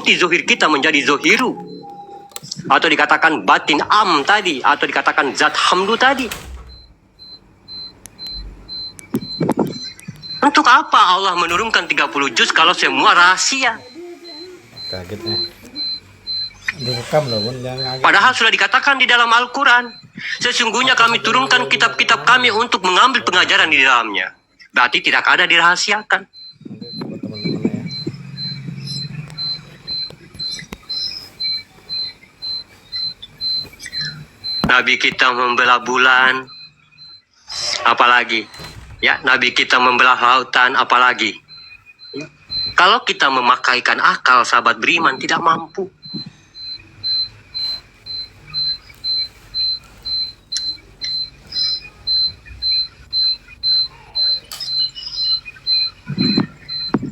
mengikuti zohir kita menjadi zohiru, atau dikatakan batin am tadi, atau dikatakan zat hamdu tadi. Untuk apa Allah menurunkan 30 juz kalau semua rahasia? Kagetnya. Direkam loh, Bun. Jangan kaget. Padahal sudah dikatakan di dalam Al-Quran, sesungguhnya kami turunkan kitab-kitab kami untuk mengambil pengajaran di dalamnya. Berarti tidak ada dirahasiakan. Oke, buat teman-teman ya. Nabi kita membelah bulan, apalagi? Ya, Nabi kita membelah lautan, apalagi? Ya. Kalau kita memakaikan akal, sahabat beriman tidak mampu.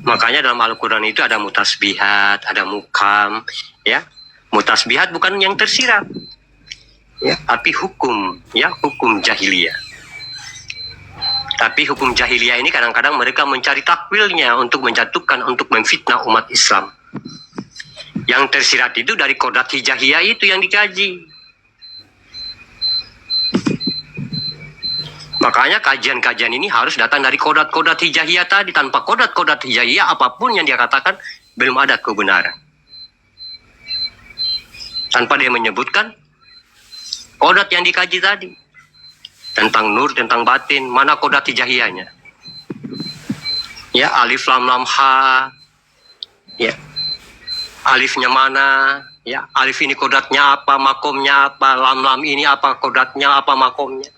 Makanya dalam Al-Quran itu ada mutasbihat, ada mukam, ya. Mutasbihat bukan yang tersirat, ya, tapi hukum, ya, hukum jahiliyah. Tapi hukum jahiliyah ini kadang-kadang mereka mencari takwilnya untuk menjatuhkan, untuk memfitnah umat Islam. Yang tersirat itu dari Qodat Hijaiyah itu yang dikaji. Makanya kajian-kajian ini harus datang dari Qodat Hijaiyah tadi. Tanpa Qodat Hijaiyah apapun yang dia katakan belum ada kebenaran. Tanpa dia menyebutkan Qodat yang dikaji tadi. Tentang nur, tentang batin, mana Qodat Hijaiyahnya? Ya, alif lam lam ha. Ya. Alifnya mana? Ya, alif ini Qodatnya apa, makomnya apa, lam lam ini apa Qodatnya, apa makomnya?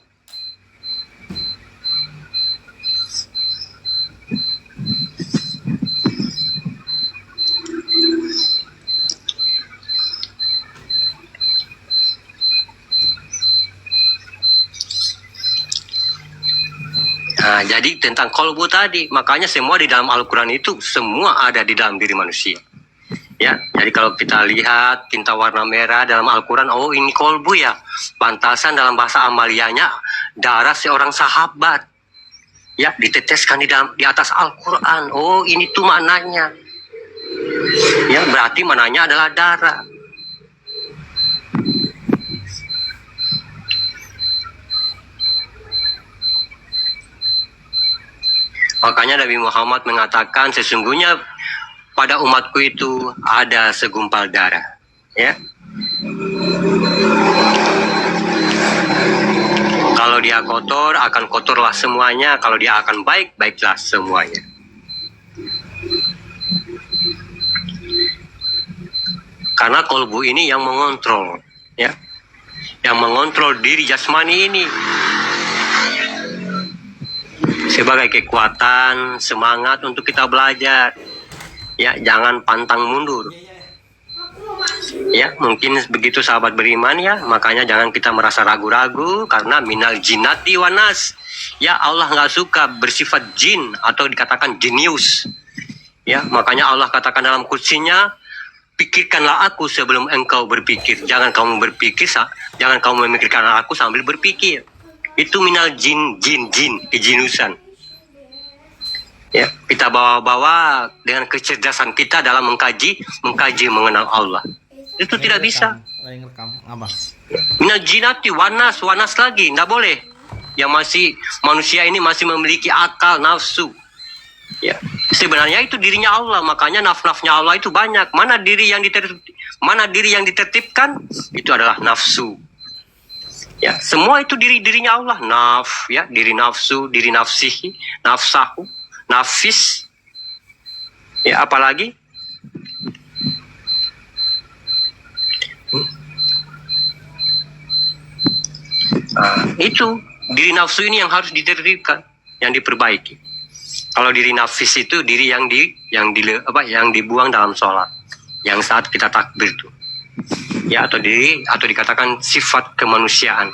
Nah, jadi tentang kolbu tadi, makanya semua di dalam Al-Quran itu semua ada di dalam diri manusia. Ya, jadi kalau kita lihat tinta warna merah dalam Al-Quran, oh ini kolbu ya, pantasan dalam bahasa Amaliyahnya darah seorang sahabat. Ya, diteteskan di atas Al-Quran. Oh ini tuh maknanya. Ya, berarti maknanya adalah darah. Makanya Nabi Muhammad mengatakan sesungguhnya pada umatku itu ada segumpal darah. Ya. Kalau dia kotor, akan kotorlah semuanya. Kalau dia akan baik, baiklah semuanya. Karena kolbu ini yang mengontrol, ya, yang mengontrol diri jasmani ini. Sebagai kekuatan, semangat untuk kita belajar. Ya, jangan pantang mundur. Ya, mungkin begitu sahabat beriman ya, makanya jangan kita merasa ragu-ragu karena minal jinnati wanas. Ya, Allah nggak suka bersifat jin atau dikatakan jenius. Ya, makanya Allah katakan dalam kursinya, pikirkanlah aku sebelum engkau berpikir. Jangan kamu berpikir, jangan kamu memikirkan aku sambil berpikir. Itu minal jin, kejinusan. Ya, kita bawa-bawa dengan kecerdasan kita dalam mengkaji mengenal Allah. Itu tidak bisa. Lagi ngerekam apa? Minal jinati wanas lagi, nggak boleh. Yang masih manusia ini masih memiliki akal, nafsu. Ya, sebenarnya itu dirinya Allah, makanya nafsnya Allah itu banyak. Mana diri yang ditertibkan? Itu adalah nafsu. Ya, semua itu dirinya Allah, ya, diri nafsu, diri nafsihi, nafsahu, nafis. Ya, apalagi? Itu diri nafsu ini yang harus ditertibkan, yang diperbaiki. Kalau diri nafis itu diri yang dibuang dalam sholat, yang saat kita takbir itu. Ya, atau dikatakan sifat kemanusiaan.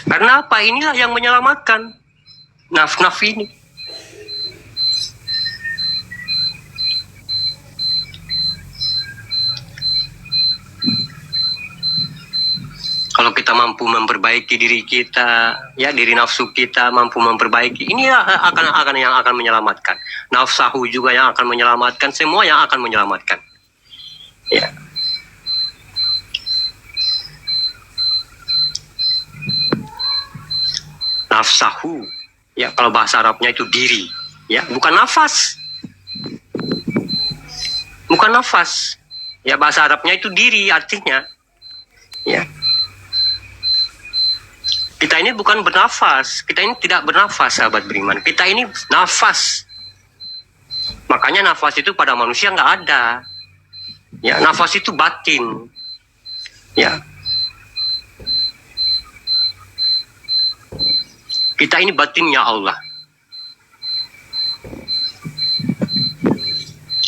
Karena apa? Inilah yang menyelamatkan naf ini. Kalau kita kita mampu memperbaiki diri kita, ya diri nafsu kita mampu memperbaiki. Ini akan yang akan menyelamatkan. Nafsahu juga yang akan menyelamatkan, semua yang akan menyelamatkan. Ya. Nafsahu, ya kalau bahasa Arabnya itu diri, ya bukan nafas, bukan nafas. Ya bahasa Arabnya itu diri artinya. Ya. Kita ini bukan bernafas, kita ini tidak bernafas, sahabat beriman. Kita ini nafas. Makanya nafas itu pada manusia nggak ada. Ya, nafas itu batin. Ya. Kita ini batinnya Allah.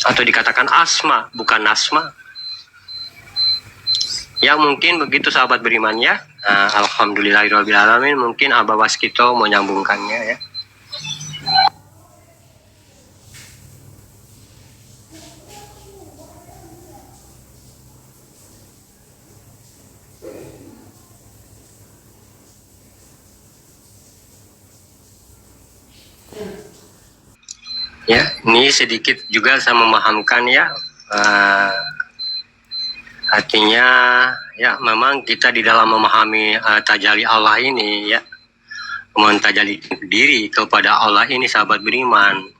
Atau dikatakan asma, bukan nasma. Ya mungkin begitu sahabat beriman ya. Alhamdulillahirrahmanirrahim. Mungkin Abah Waskito mau nyambungkannya ya. Ya, ini sedikit juga saya memahamkan ya. Artinya ya memang kita di dalam memahami tajalli Allah ini ya, mentajalli diri kepada Allah ini sahabat beriman.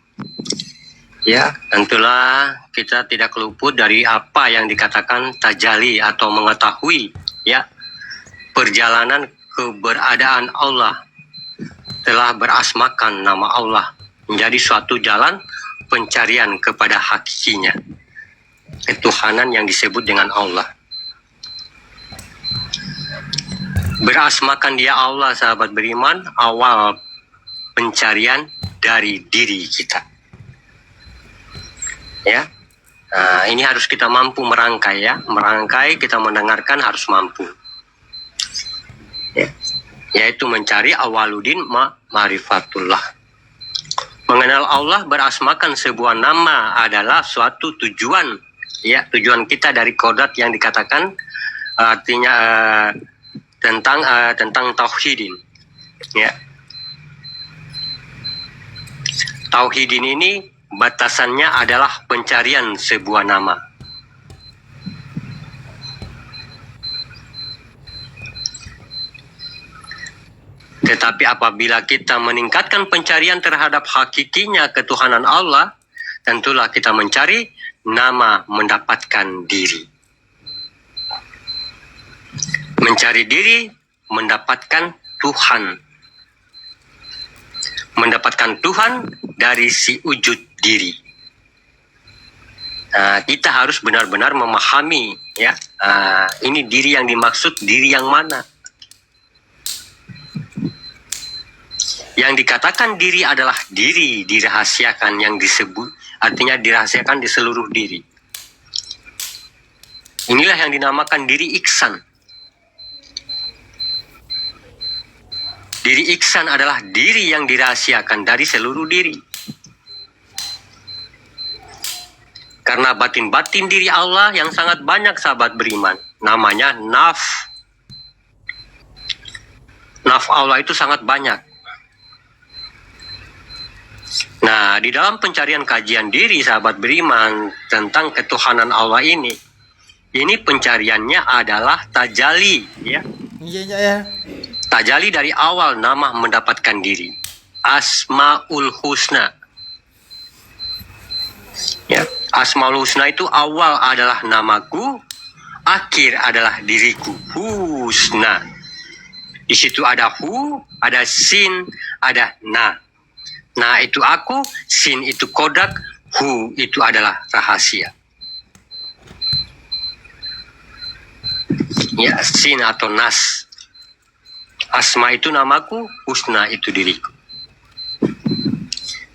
Ya, tentulah kita tidak luput dari apa yang dikatakan tajalli atau mengetahui ya perjalanan keberadaan Allah, telah berasmakan nama Allah menjadi suatu jalan pencarian kepada hakikinya, ketuhanan yang disebut dengan Allah. Berasmakan dia Allah sahabat beriman, awal pencarian dari diri kita. Ya, nah, ini harus kita mampu merangkai ya, merangkai kita mendengarkan harus mampu. Ya, yaitu mencari awaludin ma'rifatullah. Mengenal Allah, berasmakan sebuah nama adalah suatu tujuan. Ya, tujuan kita dari kodrat yang dikatakan artinya tentang tauhidin. Ya. Tauhidin ini batasannya adalah pencarian sebuah nama. Tetapi apabila kita meningkatkan pencarian terhadap hakikinya ketuhanan Allah, tentulah kita mencari nama mendapatkan diri. Mencari diri, mendapatkan Tuhan. Mendapatkan Tuhan dari si wujud diri. Nah, kita harus benar-benar memahami ya, ini diri yang dimaksud diri yang mana. Yang dikatakan diri adalah diri dirahasiakan, yang disebut artinya dirahasiakan di seluruh diri. Inilah yang dinamakan diri iksan. Diri iksan adalah diri yang dirahasiakan dari seluruh diri. Karena batin-batin diri Allah yang sangat banyak sahabat beriman, namanya naf. Naf Allah itu sangat banyak. Nah, di dalam pencarian kajian diri sahabat beriman tentang ketuhanan Allah ini pencariannya adalah tajalli ya. Iya ya. Tajalli dari awal nama mendapatkan diri. Asmaul Husna. Ya, Asmaul Husna itu awal adalah namaku, akhir adalah diriku. Husna. Di situ ada hu, ada sin, ada na. Nah itu aku, sin itu kodak, hu itu adalah rahasia. Ya, sin atau nas. Asma itu namaku, husna itu diriku.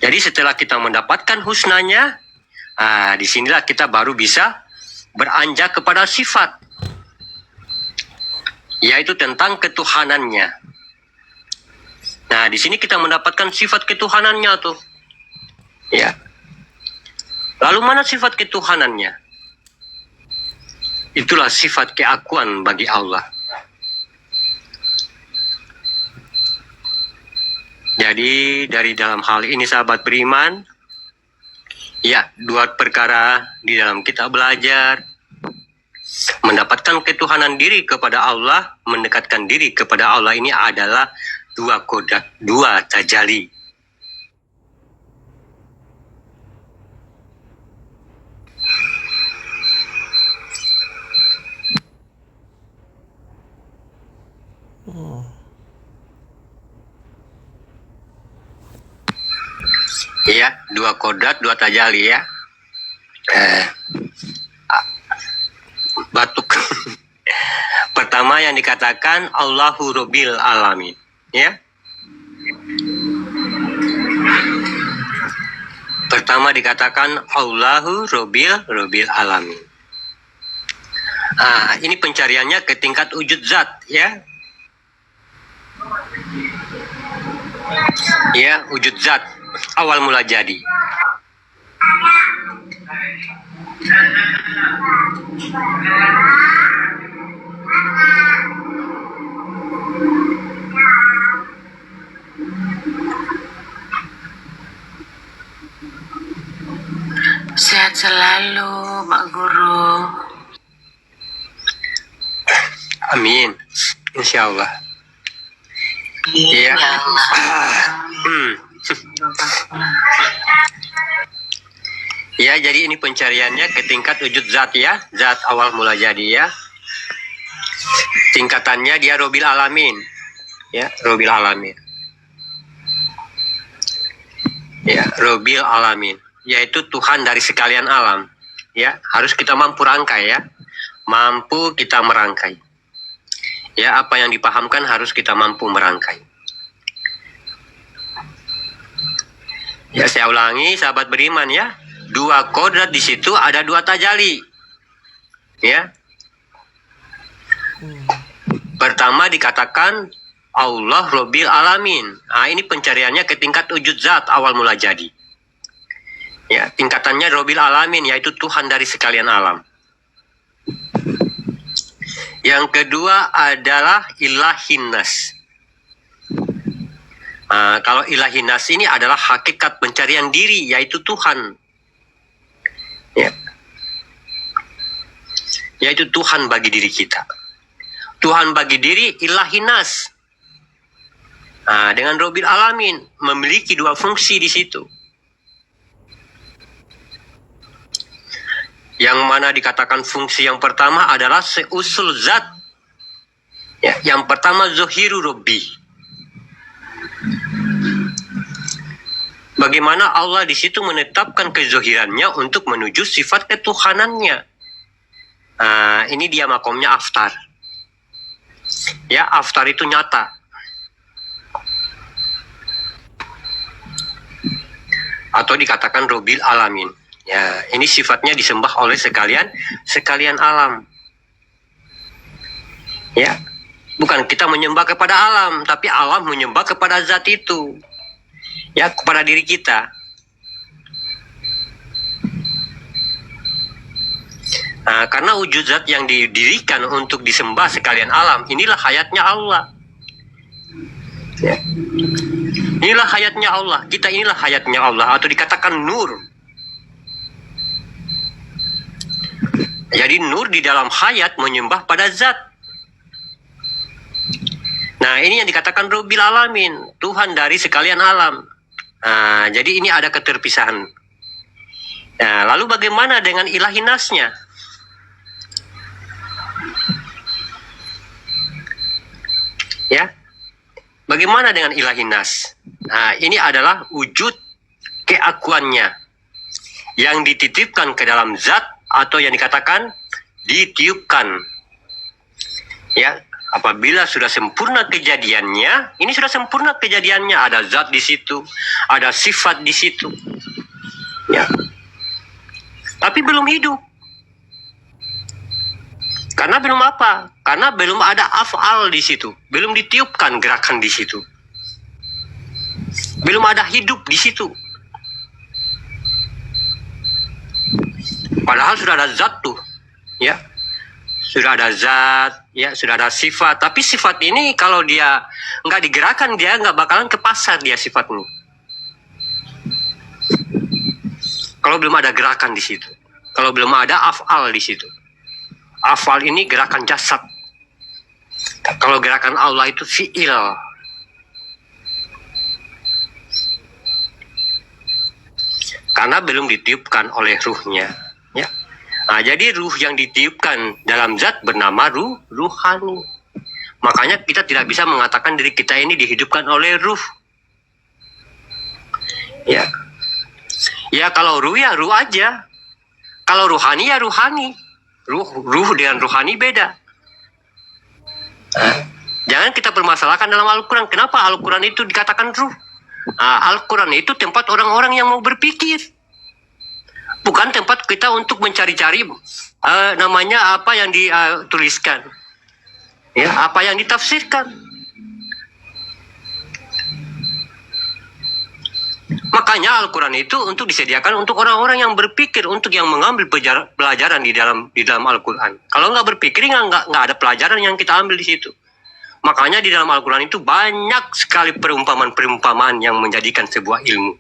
Jadi setelah kita mendapatkan husnanya, disinilah kita baru bisa beranjak kepada sifat, yaitu tentang ketuhanannya. Nah, di sini kita mendapatkan sifat ketuhanannya tuh. Ya. Lalu mana sifat ketuhanannya? Itulah sifat keakuan bagi Allah. Jadi dari dalam hal ini sahabat beriman, ya, dua perkara di dalam kita belajar, mendapatkan ketuhanan diri kepada Allah, mendekatkan diri kepada Allah, ini adalah dua kodrat, dua tajalli. Ya, dua kodrat, dua tajalli ya. Batuk. Pertama yang dikatakan Allahu Rabbil Alamin, ya. Pertama dikatakan Allahu Rabbil Alamin. Ini pencariannya ke tingkat wujud zat, ya. Ya, wujud zat, awal mula jadi. Sehat selalu, Pak Guru. Amin, insya Allah. Ya. Ya, jadi ini pencariannya ke tingkat wujud zat ya, zat awal mula jadi ya. Tingkatannya dia Rabbil Alamin, ya, Rabbil Alamin. Ya, Rabbil Alamin, yaitu Tuhan dari sekalian alam. Ya, harus kita mampu rangkai ya, mampu kita merangkai. Ya, apa yang dipahamkan harus kita mampu merangkai. Ya, saya ulangi sahabat beriman ya. Dua kodrat di situ ada dua tajalli. Ya. Pertama dikatakan Allah Rabbil Alamin. Ini pencariannya ke tingkat wujud zat awal mula jadi. Ya, tingkatannya Rabbil Alamin, yaitu Tuhan dari sekalian alam. Yang kedua adalah Ilahinas. Kalau Ilahinas ini adalah hakikat pencarian diri, yaitu Tuhan. Ya. Yaitu Tuhan bagi diri kita. Tuhan bagi diri Ilahinas. Dengan Rabbil Alamin memiliki dua fungsi di situ. Yang mana dikatakan fungsi yang pertama adalah seusul zat. Ya, yang pertama Zohiru Rabbi. Bagaimana Allah di situ menetapkan kezohirannya untuk menuju sifat ketuhanannya. Ini dia makomnya aftar. Ya, aftar itu nyata. Atau dikatakan Rabbil Alamin. Ya, ini sifatnya disembah oleh sekalian alam. Ya, bukan kita menyembah kepada alam, tapi alam menyembah kepada zat itu. Ya, kepada diri kita. Karena wujud zat yang didirikan untuk disembah sekalian alam, inilah hayatnya Allah. Ya. Inilah hayatnya Allah. Kita inilah hayatnya Allah, atau dikatakan nur. Jadi nur di dalam hayat menyembah pada zat. Nah, ini yang dikatakan Rabbil Alamin, Tuhan dari sekalian alam. Jadi ini ada keterpisahan. Nah, lalu bagaimana dengan Ilahinasnya? Ya, bagaimana dengan Ilahinas? Ini adalah wujud keakuannya yang dititipkan ke dalam zat, atau yang dikatakan ditiupkan. Ya, apabila sudah sempurna kejadiannya, ini sudah sempurna kejadiannya, ada zat di situ, ada sifat di situ. Ya. Tapi belum hidup. Karena belum apa? Karena belum ada af'al di situ, belum ditiupkan gerakan di situ. Belum ada hidup di situ. Padahal sudah ada zat tuh, ya, sudah ada zat, ya sudah ada sifat. Tapi sifat ini kalau dia nggak digerakkan, dia nggak bakalan ke pasar dia sifat ini. Kalau belum ada gerakan di situ, kalau belum ada afal di situ. Afal ini gerakan jasad. Kalau gerakan Allah itu fi'il. Karena belum ditiupkan oleh ruhnya, ya. Nah, jadi ruh yang ditiupkan dalam zat bernama ruhani. Makanya kita tidak bisa mengatakan diri kita ini dihidupkan oleh ruh. Ya. Ya kalau ruh ya ruh aja. Kalau ruhani ya ruhani. Ruh dengan ruhani beda. Jangan kita permasalahkan dalam Al-Quran. Kenapa Al-Quran itu dikatakan ruh? Al-Quran itu tempat orang-orang yang mau berpikir. Bukan tempat kita untuk mencari-cari namanya apa yang dituliskan. Ya, apa yang ditafsirkan. Makanya Al-Quran itu untuk disediakan untuk orang-orang yang berpikir, untuk yang mengambil pelajaran di dalam Al-Quran. Kalau nggak berpikir, nggak ada pelajaran yang kita ambil di situ. Makanya di dalam Al-Quran itu banyak sekali perumpamaan-perumpamaan yang menjadikan sebuah ilmu.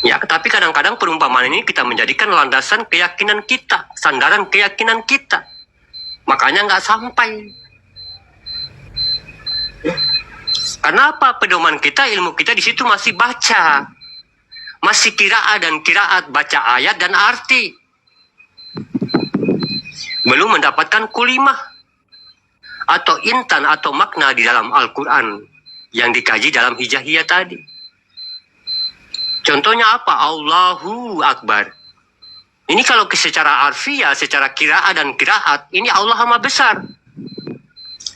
Ya, tapi kadang-kadang perumpamaan ini kita menjadikan landasan keyakinan kita, sandaran keyakinan kita. Makanya nggak sampai. Karena apa? Pedoman kita, ilmu kita di situ masih baca. Masih kiraat dan kiraat, baca ayat dan arti. Belum mendapatkan kulimah. Atau intan atau makna di dalam Al-Quran yang dikaji dalam hijahiyah tadi. Contohnya apa? Allahu Akbar. Ini kalau secara arfiah, secara kiraat dan kiraat, ini Allah Maha Besar.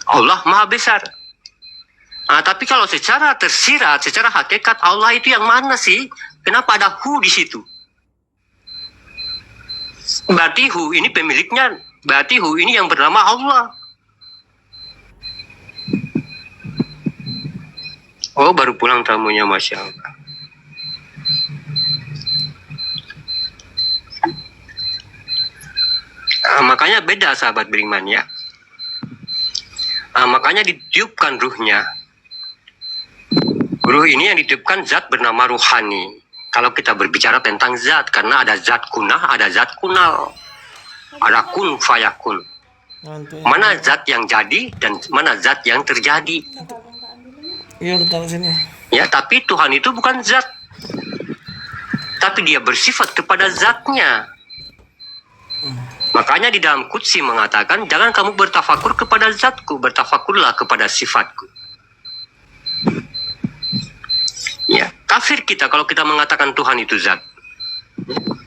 Allah Maha Besar. Nah, tapi kalau secara tersirat, secara hakikat, Allah itu yang mana sih? Kenapa ada hu di situ? Berarti hu ini pemiliknya, berarti hu ini yang bernama Allah. Oh, baru pulang tamunya, Masya Allah. Makanya beda sahabat beriman ya. Makanya ditiupkan ruhnya. Ruh ini yang ditiupkan zat bernama ruhani. Kalau kita berbicara tentang zat, karena ada zat kunah, ada zat kunal. Ada kun fayakun. Mana zat yang jadi dan mana zat yang terjadi. Iya, udah taruh sini. Ya, tapi Tuhan itu bukan zat. Tapi dia bersifat kepada zatnya. Makanya di dalam Qudsi mengatakan, jangan kamu bertafakur kepada zatku, bertafakurlah kepada sifatku. Ya, kafir kita kalau kita mengatakan Tuhan itu zat.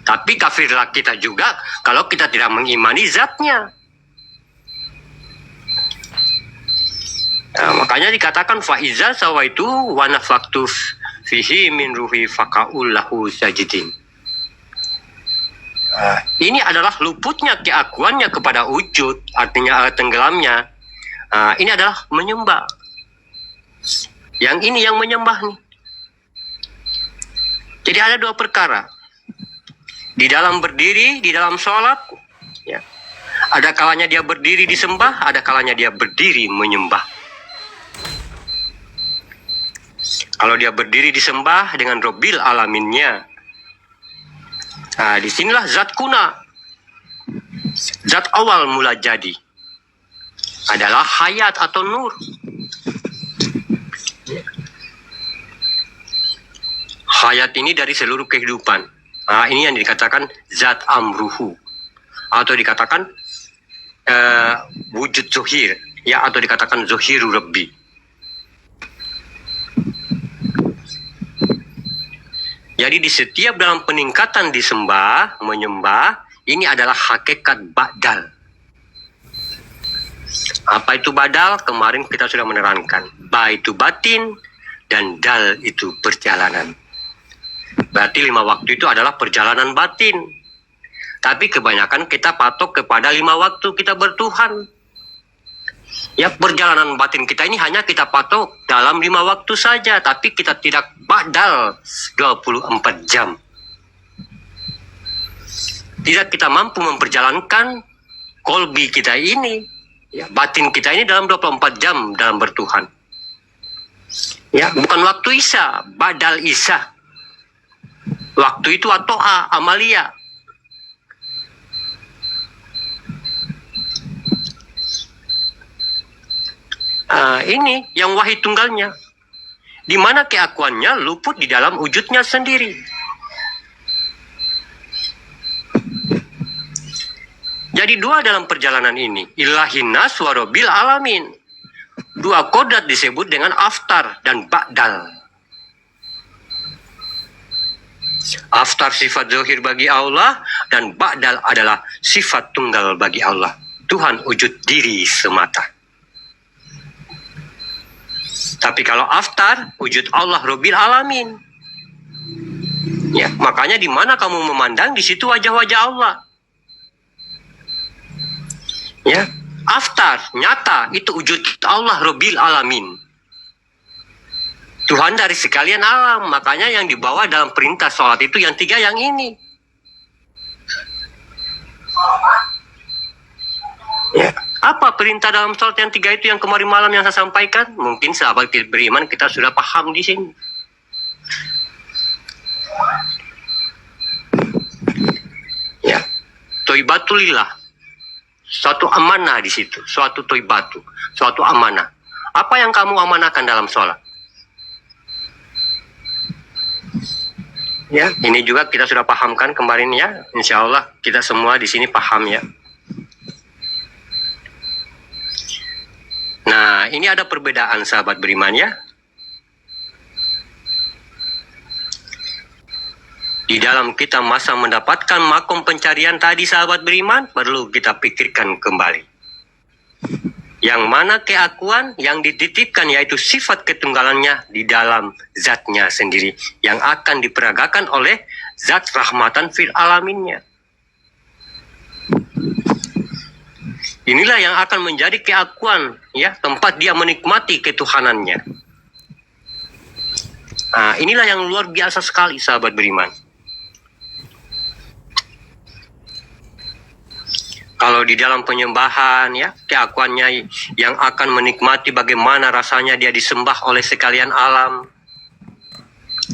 Tapi kafirlah kita juga kalau kita tidak mengimani zatnya. Nah, makanya dikatakan faiza sawaitu wa nafaktu fihi min ruhi faqaul lahu sajidin. Ini adalah luputnya keakuannya kepada wujud, artinya tenggelamnya. Ini adalah menyembah. Yang ini yang menyembah nih. Jadi ada dua perkara. Di dalam berdiri, di dalam sholat, ya. Ada kalanya dia berdiri disembah, ada kalanya dia berdiri menyembah. Kalau dia berdiri disembah dengan Rabbil alaminnya, disinilah zat kuna, zat awal mula jadi, adalah hayat atau nur. Hayat ini dari seluruh kehidupan. Ini yang dikatakan zat amruhu, atau dikatakan wujud zohir, ya, atau dikatakan zohiru rabbi. Jadi di setiap dalam peningkatan disembah, menyembah, ini adalah hakikat badal. Apa itu badal? Kemarin kita sudah menerangkan. Ba itu batin dan dal itu perjalanan. Berarti 5 waktu itu adalah perjalanan batin. Tapi kebanyakan kita patok kepada 5 waktu kita bertuhan. Ya, perjalanan batin kita ini hanya kita patok dalam 5 waktu saja, tapi kita tidak badal 24 jam. Tidak kita mampu memperjalankan kolbi kita ini, ya, batin kita ini dalam 24 jam dalam bertuhan. Ya, bukan waktu Isya, badal Isya. Waktu itu atau amalia. Ini yang wahid tunggalnya, di mana keakuannya luput di dalam wujudnya sendiri. Jadi dua dalam perjalanan ini, ilahin nas wa rabbil alamin. Dua kodrat disebut dengan aftar dan ba'dal. Aftar sifat zahir bagi Allah, dan ba'dal adalah sifat tunggal bagi Allah. Tuhan wujud diri semata. Tapi kalau aftar, wujud Allah Rabbil Alamin. Ya, makanya di mana kamu memandang, di situ wajah-wajah Allah. Ya, aftar, nyata, itu wujud Allah Rabbil Alamin. Tuhan dari sekalian alam, makanya yang dibawa dalam perintah sholat itu yang tiga yang ini. Ya. Apa perintah dalam sholat yang tiga itu yang kemarin malam yang saya sampaikan? Mungkin sahabat beriman kita sudah paham di sini. Ya, toibatulillah, suatu amanah di situ, suatu toibatu, suatu amanah. Apa yang kamu amanahkan dalam sholat? Ya, ini juga kita sudah pahamkan kemarin ya. Insya Allah kita semua di sini paham ya. Nah, ini ada perbedaan sahabat beriman ya. Di dalam kita masa mendapatkan makom pencarian tadi sahabat beriman, perlu kita pikirkan kembali. Yang mana keakuan yang dititipkan yaitu sifat ketunggalannya di dalam zatnya sendiri, yang akan diperagakan oleh zat rahmatan fil alaminnya. Inilah yang akan menjadi keakuan, ya, tempat dia menikmati ketuhanannya. Nah, inilah yang luar biasa sekali sahabat beriman. Kalau di dalam penyembahan, ya, keakuannya yang akan menikmati bagaimana rasanya dia disembah oleh sekalian alam.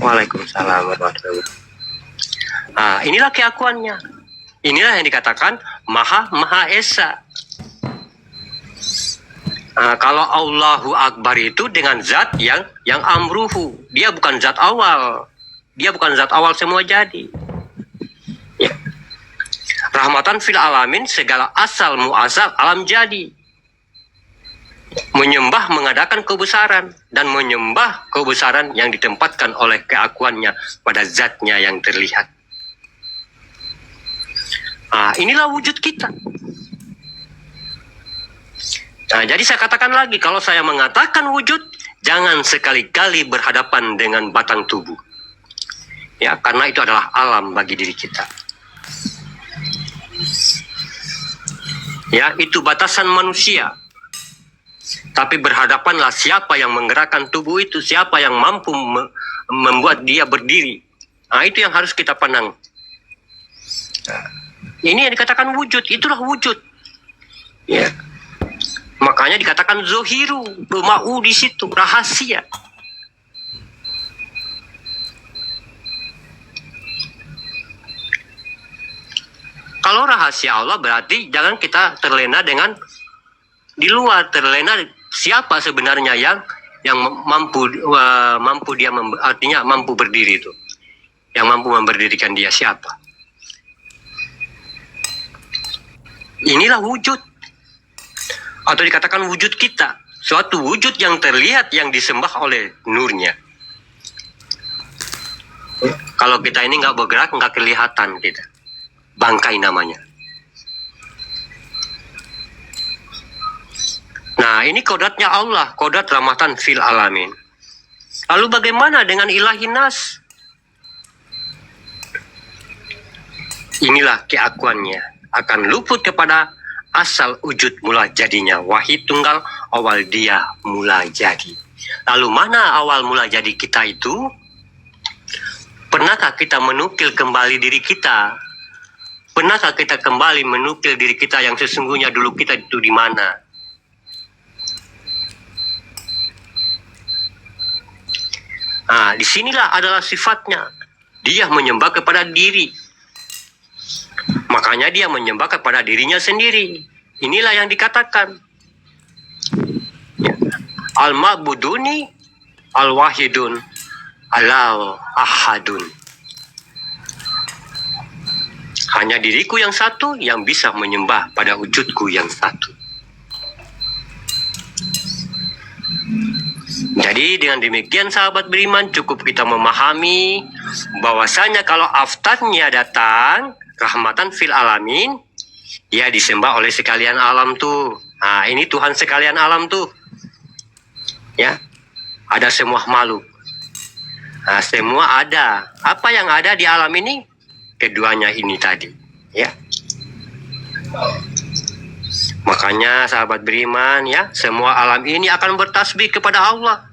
Waalaikumsalam warahmatullahi wabarakatuh. Nah, inilah keakuannya. Inilah yang dikatakan Maha Esa. Kalau Allahu Akbar itu dengan zat yang amruhu, dia bukan zat awal, dia bukan zat awal semua jadi. Ya. Rahmatan fil alamin, segala asal muasal alam jadi. Menyembah mengadakan kebesaran, dan menyembah kebesaran yang ditempatkan oleh keakuannya pada zatnya yang terlihat. Inilah wujud kita. Nah, jadi saya katakan lagi, kalau saya mengatakan wujud, jangan sekali-kali berhadapan dengan batang tubuh. Ya, karena itu adalah alam bagi diri kita. Ya, itu batasan manusia. Tapi berhadapanlah siapa yang menggerakkan tubuh itu, siapa yang mampu membuat dia berdiri. Nah, itu yang harus kita pandang. Ini yang dikatakan wujud, itulah wujud. Ya. Makanya dikatakan zohiru, bermau di situ, rahasia. Kalau rahasia Allah berarti jangan kita terlena dengan di luar, terlena siapa sebenarnya yang mampu dia artinya mampu berdiri itu. Yang mampu memberdirikan dia siapa? Inilah wujud. Atau dikatakan wujud kita, suatu wujud yang terlihat yang disembah oleh nurnya. Kalau kita ini nggak bergerak, nggak kelihatan kita, bangkai namanya. Nah, ini kodratnya Allah, kodrat rahmatan fil alamin. Lalu bagaimana dengan ilahin nas? Inilah keakuannya, akan luput kepada asal wujud mula jadinya, wahid tunggal, awal dia mula jadi. Lalu mana awal mula jadi kita itu? Pernahkah kita menukil kembali diri kita? Pernahkah kita kembali menukil diri kita yang sesungguhnya dulu kita itu di mana? Nah, disinilah adalah sifatnya. Dia menyembah kepada diri. Makanya dia menyembah kepada dirinya sendiri. Inilah yang dikatakan. Ya. Al-ma'buduni al-wahidun al-ahadun. Hanya diriku yang satu yang bisa menyembah pada wujudku yang satu. Jadi dengan demikian sahabat beriman, cukup kita memahami bahwasanya kalau aftarnya datang, rahmatan fil alamin, dia disembah oleh sekalian alam tuh. Nah, ini Tuhan sekalian alam tuh. Ya. Ada semua makhluk. Nah, semua ada. Apa yang ada di alam ini? Keduanya ini tadi. Ya. Makanya sahabat beriman, ya, semua alam ini akan bertasbih kepada Allah.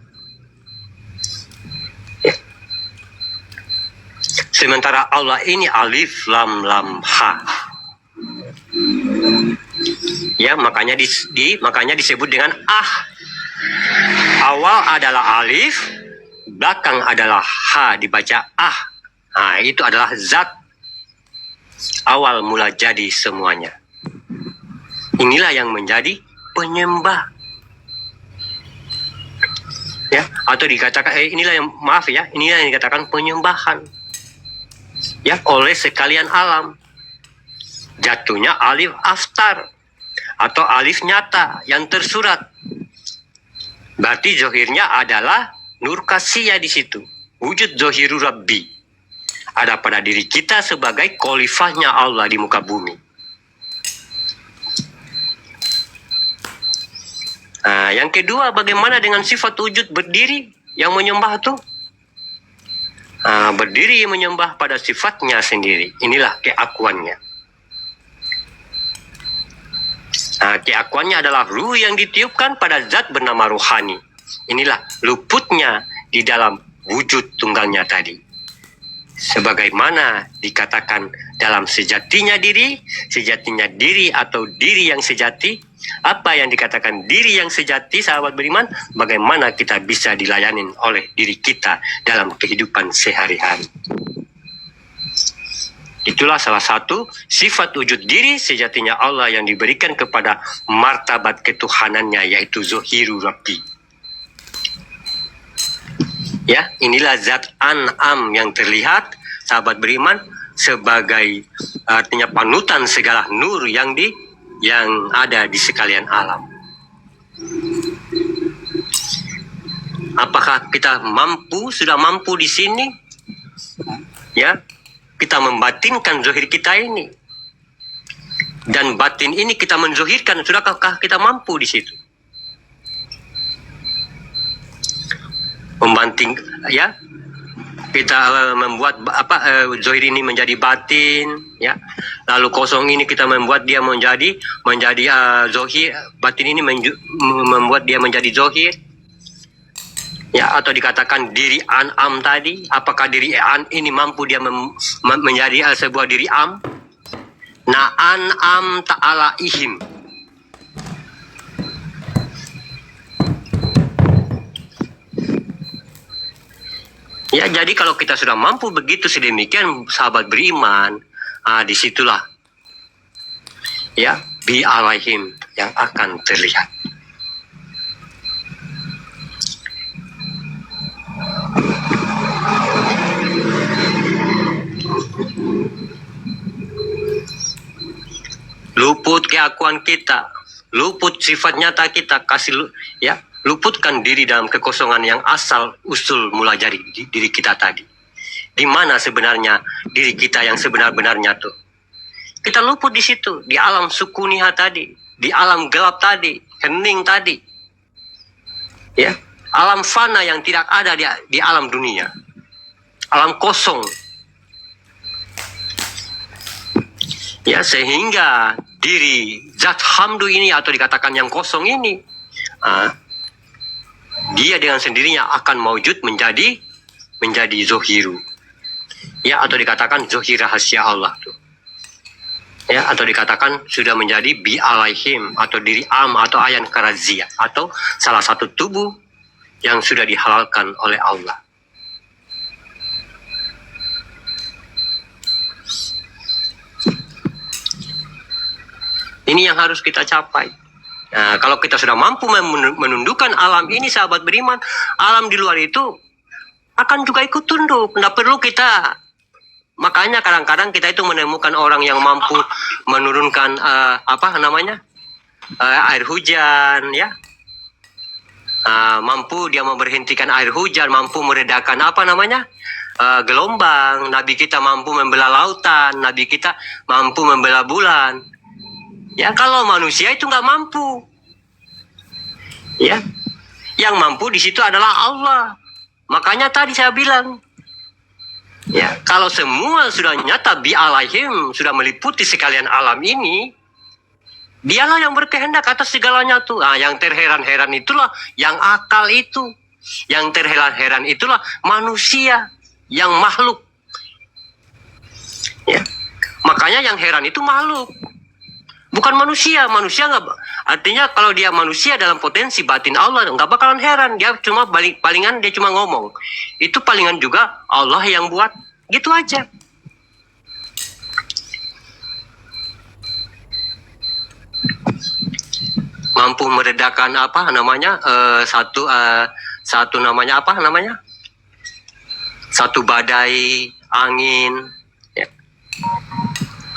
Ya. Sementara Allah ini alif lam lam ha. Ya, makanya makanya disebut dengan ah. Awal adalah alif, belakang adalah ha, dibaca ah. Nah, itu adalah zat awal mula jadi semuanya. Inilah yang menjadi penyembah. Ya, atau dikatakan inilah yang inilah yang dikatakan penyembahan. Ya, oleh sekalian alam. Jatuhnya alif aftar atau alif nyata yang tersurat. Berarti zohirnya adalah nur kasiyah di situ. Wujud zohiru Rabbi. Ada pada diri kita sebagai khalifahnya Allah di muka bumi. Nah, yang kedua, bagaimana dengan sifat wujud berdiri yang menyembah itu? Nah, berdiri menyembah pada sifatnya sendiri. Inilah keakuannya. Nah, keakuannya adalah ruh yang ditiupkan pada zat bernama rohani. Inilah luputnya di dalam wujud tunggalnya tadi. Sebagaimana dikatakan dalam sejatinya diri atau diri yang sejati. Apa yang dikatakan diri yang sejati, sahabat beriman? Bagaimana kita bisa dilayani oleh diri kita dalam kehidupan sehari-hari. Itulah salah satu sifat wujud diri sejatinya Allah yang diberikan kepada martabat ketuhanannya, yaitu Zohiru Rabbi. Ya, inilah zat an'am yang terlihat, sahabat beriman, sebagai artinya panutan segala nur yang ada di sekalian alam. Apakah kita sudah mampu di sini? Ya, kita membatinkan zohir kita ini. Dan batin ini kita menzohirkan, sudahkah kita mampu di situ? Membanting, ya, kita membuat zohir ini menjadi batin, ya, lalu kosong ini kita membuat dia menjadi zohir, batin ini membuat dia menjadi zohir, ya, atau dikatakan diri an'am tadi. Apakah diri an ini mampu dia menjadi sebuah diri am? Na an'am ta'ala ihim. Ya, jadi kalau kita sudah mampu begitu sedemikian, sahabat beriman, disitulah, ya, bi alaihim yang akan terlihat. Luput keakuan kita, luput sifat nyata kita, luputkan diri dalam kekosongan yang asal usul mula dari diri kita tadi. Di mana sebenarnya diri kita yang sebenar-benarnya tuh? Kita luput di situ, di alam sukuniha tadi, di alam gelap tadi, hening tadi. Ya, alam fana yang tidak ada di alam dunia. Alam kosong. Ya, sehingga diri zat hamdu ini atau dikatakan yang kosong ini, dia dengan sendirinya akan mewujud menjadi zohiru, ya, atau dikatakan zohir rahasia Allah tuh. ya, atau dikatakan sudah menjadi bi alaihim atau diri am atau ayan karazia atau salah satu tubuh yang sudah dihalalkan oleh Allah. Ini yang harus kita capai. Nah, kalau kita sudah mampu menundukkan alam ini, sahabat beriman, alam di luar itu akan juga ikut tunduk. Tidak perlu kita. Makanya kadang-kadang kita itu menemukan orang yang mampu menurunkan air hujan, ya. Mampu dia memberhentikan air hujan, mampu meredakan gelombang. Nabi kita mampu membela lautan, Nabi kita mampu membela bulan. Ya, kalau manusia itu nggak mampu. Ya, yang mampu di situ adalah Allah. Makanya tadi saya bilang, ya, kalau semua sudah nyata bi alaihim, sudah meliputi sekalian alam ini, dialah yang berkehendak atas segalanya tuh. Yang terheran-heran itulah yang akal itu. Yang terheran-heran itulah manusia, yang makhluk. Ya, makanya yang heran itu makhluk. Bukan manusia. Manusia nggak, artinya kalau dia manusia dalam potensi batin Allah nggak bakalan heran. Dia cuma palingan dia cuma ngomong. Itu palingan juga Allah yang buat. Gitu aja. Mampu meredakan satu badai angin. Ya.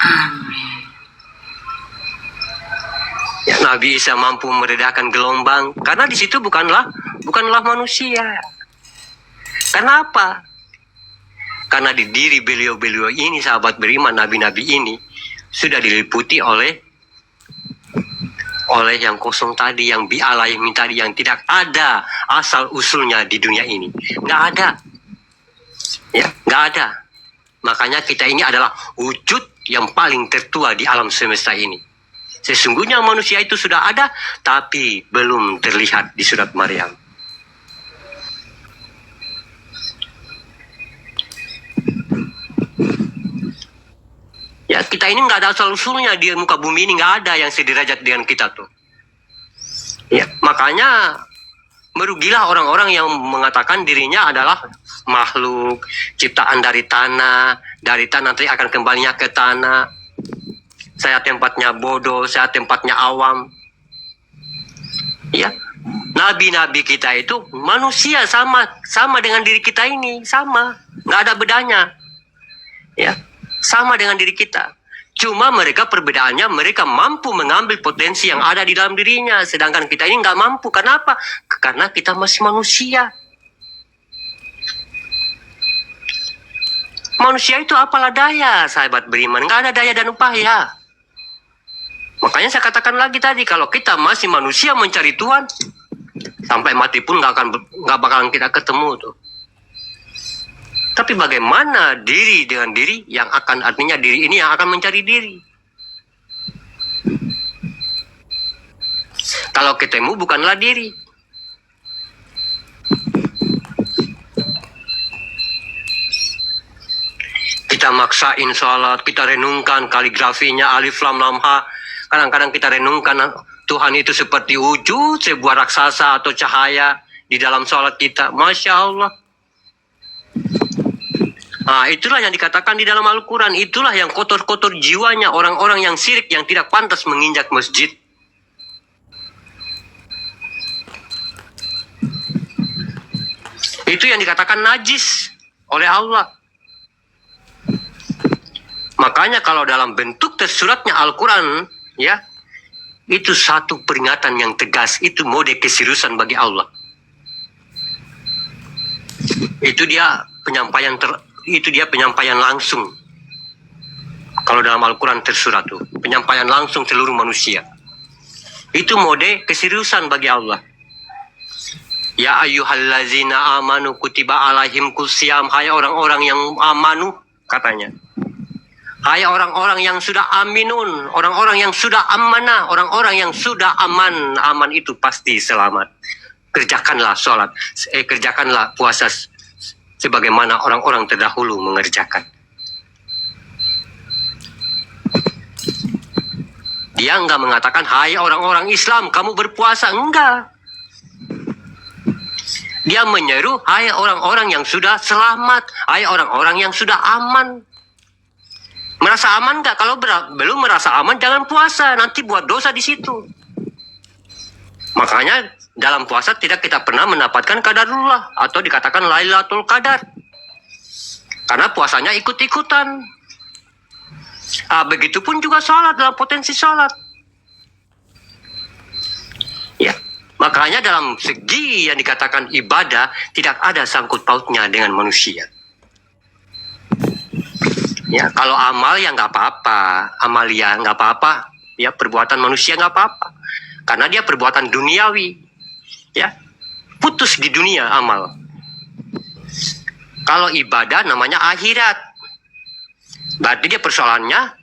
Amin. Ya, Nabi Isa mampu meredakan gelombang karena di situ bukanlah manusia. Kenapa? Karena di diri beliau-beliau ini, sahabat beriman, nabi-nabi ini sudah diliputi oleh yang kosong tadi, yang bi alaihim tadi, yang tidak ada asal usulnya di dunia ini. Nggak ada. Ya, nggak ada. Makanya kita ini adalah wujud yang paling tertua di alam semesta ini. Sesungguhnya manusia itu sudah ada, tapi belum terlihat di surat Maryam. Ya, kita ini nggak ada asal-usulnya di muka bumi ini, nggak ada yang sederajat dengan kita tuh. Ya, makanya merugilah orang-orang yang mengatakan dirinya adalah makhluk, ciptaan dari tanah nanti akan kembalinya ke tanah. Saya tempatnya bodoh, saya tempatnya awam. Ya, nabi-nabi kita itu manusia sama dengan diri kita ini, sama, nggak ada bedanya. Ya, sama dengan diri kita. Cuma mereka perbedaannya, mereka mampu mengambil potensi yang ada di dalam dirinya, sedangkan kita ini nggak mampu. Kenapa? Karena kita masih manusia. Manusia itu apalah daya, sahabat beriman, nggak ada daya dan upaya. Makanya saya katakan lagi tadi, kalau kita masih manusia mencari Tuhan, sampai mati pun nggak bakalan kita ketemu tuh. Tapi bagaimana diri dengan diri yang akan, artinya diri ini yang akan mencari diri. Kalau ketemu bukanlah diri. Kita maksain sholat, kita renungkan kaligrafinya alif lam lam ha. Kadang-kadang kita renungkan Tuhan itu seperti wujud sebuah raksasa atau cahaya di dalam sholat kita. Masya Allah. Itulah yang dikatakan di dalam Al-Quran. Itulah yang kotor-kotor jiwanya orang-orang yang syirik, yang tidak pantas menginjak masjid. Itu yang dikatakan najis oleh Allah. Makanya kalau dalam bentuk tersuratnya Al-Quran, ya, itu satu peringatan yang tegas, itu mode keseriusan bagi Allah. Itu dia penyampaian langsung. Kalau dalam Al-Quran tersurat tuh, penyampaian langsung seluruh manusia. Itu mode keseriusan bagi Allah. Ya ayyuhallazina amanu kutiba alaihim kusyam. Hai orang-orang yang amanu, katanya. Hai orang-orang yang sudah aminun, orang-orang yang sudah amanah, orang-orang yang sudah aman. Aman itu pasti selamat. Kerjakanlah sholat, kerjakanlah puasa sebagaimana orang-orang terdahulu mengerjakan. Dia enggak mengatakan, hai orang-orang Islam, kamu berpuasa. Enggak. Dia menyeru, hai orang-orang yang sudah selamat, hai orang-orang yang sudah aman. Merasa aman enggak? Kalau belum merasa aman, jangan puasa. Nanti buat dosa di situ. Makanya dalam puasa tidak kita pernah mendapatkan qadarullah atau dikatakan Lailatul Qadar. Karena puasanya ikut-ikutan. Begitupun juga sholat, dalam potensi sholat. Ya, makanya dalam segi yang dikatakan ibadah tidak ada sangkut pautnya dengan manusia. Ya, kalau amal ya nggak apa-apa, amalia nggak apa-apa, ya perbuatan manusia nggak apa-apa, karena dia perbuatan duniawi, ya putus di dunia amal. Kalau ibadah namanya akhirat, berarti dia persoalannya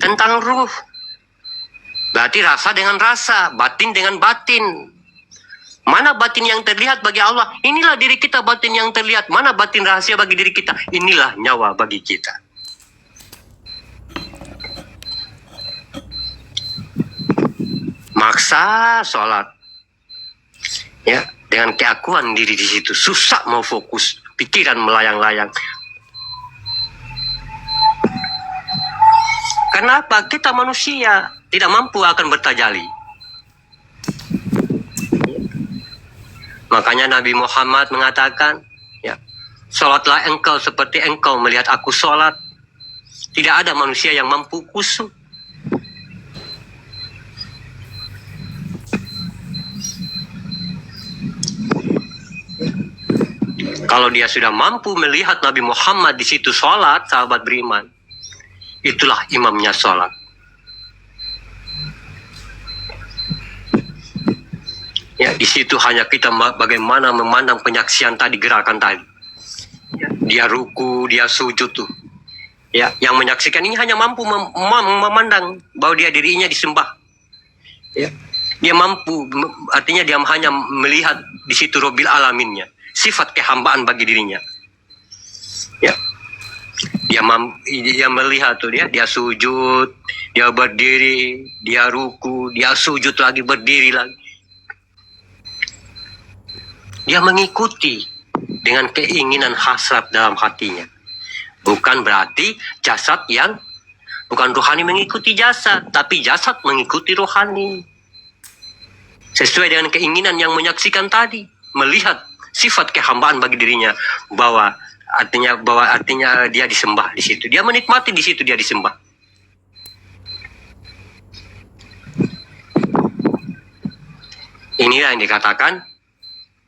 tentang ruh. Berarti rasa dengan rasa, batin dengan batin. Mana batin yang terlihat bagi Allah? Inilah diri kita batin yang terlihat. Mana batin rahasia bagi diri kita? Inilah nyawa bagi kita. Maksa sholat, ya dengan keakuan diri di situ, susah mau fokus, pikiran melayang-layang. Kenapa? Kita manusia tidak mampu akan bertajalli. Makanya Nabi Muhammad mengatakan, ya, sholatlah engkau seperti engkau melihat aku sholat. Tidak ada manusia yang mampu khusyuk. Kalau dia sudah mampu melihat Nabi Muhammad di situ sholat, sahabat beriman, itulah imamnya sholat. Ya, di situ hanya kita bagaimana memandang penyaksian tadi, gerakan tadi. Ya, dia ruku, dia sujud tuh. Ya, yang menyaksikan ini hanya mampu memandang bahwa dia dirinya disembah. Ya, dia mampu, artinya dia hanya melihat di situ Rabbil Alaminnya, sifat kehambaan bagi dirinya. Ya, dia melihat tuh, dia sujud, dia berdiri, dia ruku, dia sujud lagi, berdiri lagi. Dia mengikuti dengan keinginan hasrat dalam hatinya. Bukan berarti bukan rohani mengikuti jasad, tapi jasad mengikuti rohani. Sesuai dengan keinginan yang menyaksikan tadi, melihat sifat kehambaan bagi dirinya, bahwa artinya dia disembah di situ. Dia menikmati di situ dia disembah. Inilah yang dikatakan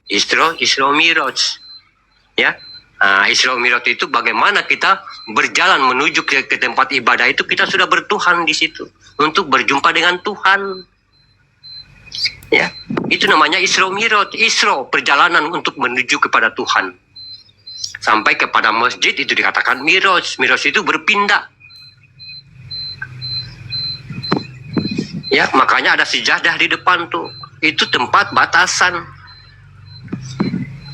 Isra Miraj. Ya. Isra Miraj itu bagaimana kita berjalan menuju ke tempat ibadah itu, kita sudah bertuhan di situ untuk berjumpa dengan Tuhan. Ya. Itu namanya Isra Miraj. Isra, perjalanan untuk menuju kepada Tuhan. Sampai kepada masjid itu dikatakan Miraj. Miraj itu berpindah. Ya, makanya ada sejadah di depan tuh. Itu tempat batasan.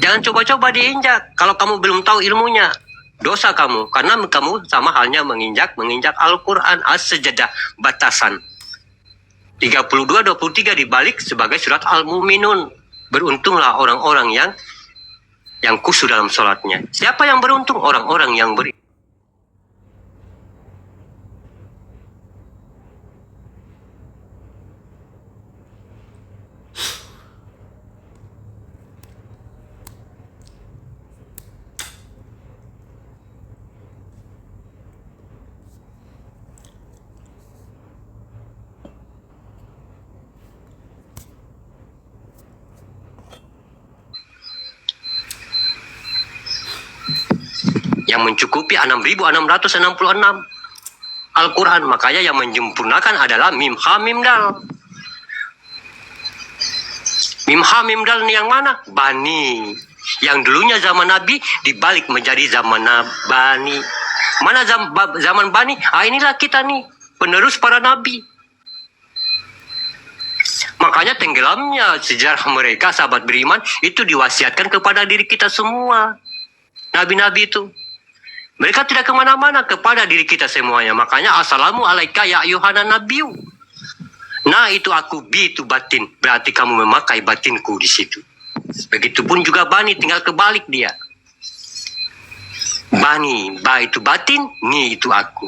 Jangan coba-coba diinjak kalau kamu belum tahu ilmunya. Dosa kamu, karena kamu sama halnya menginjak Al-Quran, as-sejadah, batasan. 32-23 dibalik sebagai surat Al-Mu'minun. Beruntunglah orang-orang yang khusyuk dalam sholatnya. Siapa yang beruntung? Orang-orang yang beriman. Yang mencukupi 6.666 Al-Quran. Makanya yang menyempurnakan adalah Mim Ha Mim Dal. Mim Ha Mim Dal ini yang mana? Bani. Yang dulunya zaman Nabi dibalik menjadi zaman Bani. Mana zaman Bani? Inilah kita nih, penerus para Nabi. Makanya tenggelamnya sejarah mereka, sahabat beriman, itu diwasiatkan kepada diri kita semua. Nabi-nabi itu. Mereka tidak kemana-mana, kepada diri kita semuanya. Makanya assalamu alaika ya ayuhanan nabiyyu. Nah itu aku, bi itu batin. Berarti kamu memakai batinku di situ. Begitupun juga bani, tinggal kebalik dia. Bani, ba itu batin, ni itu aku.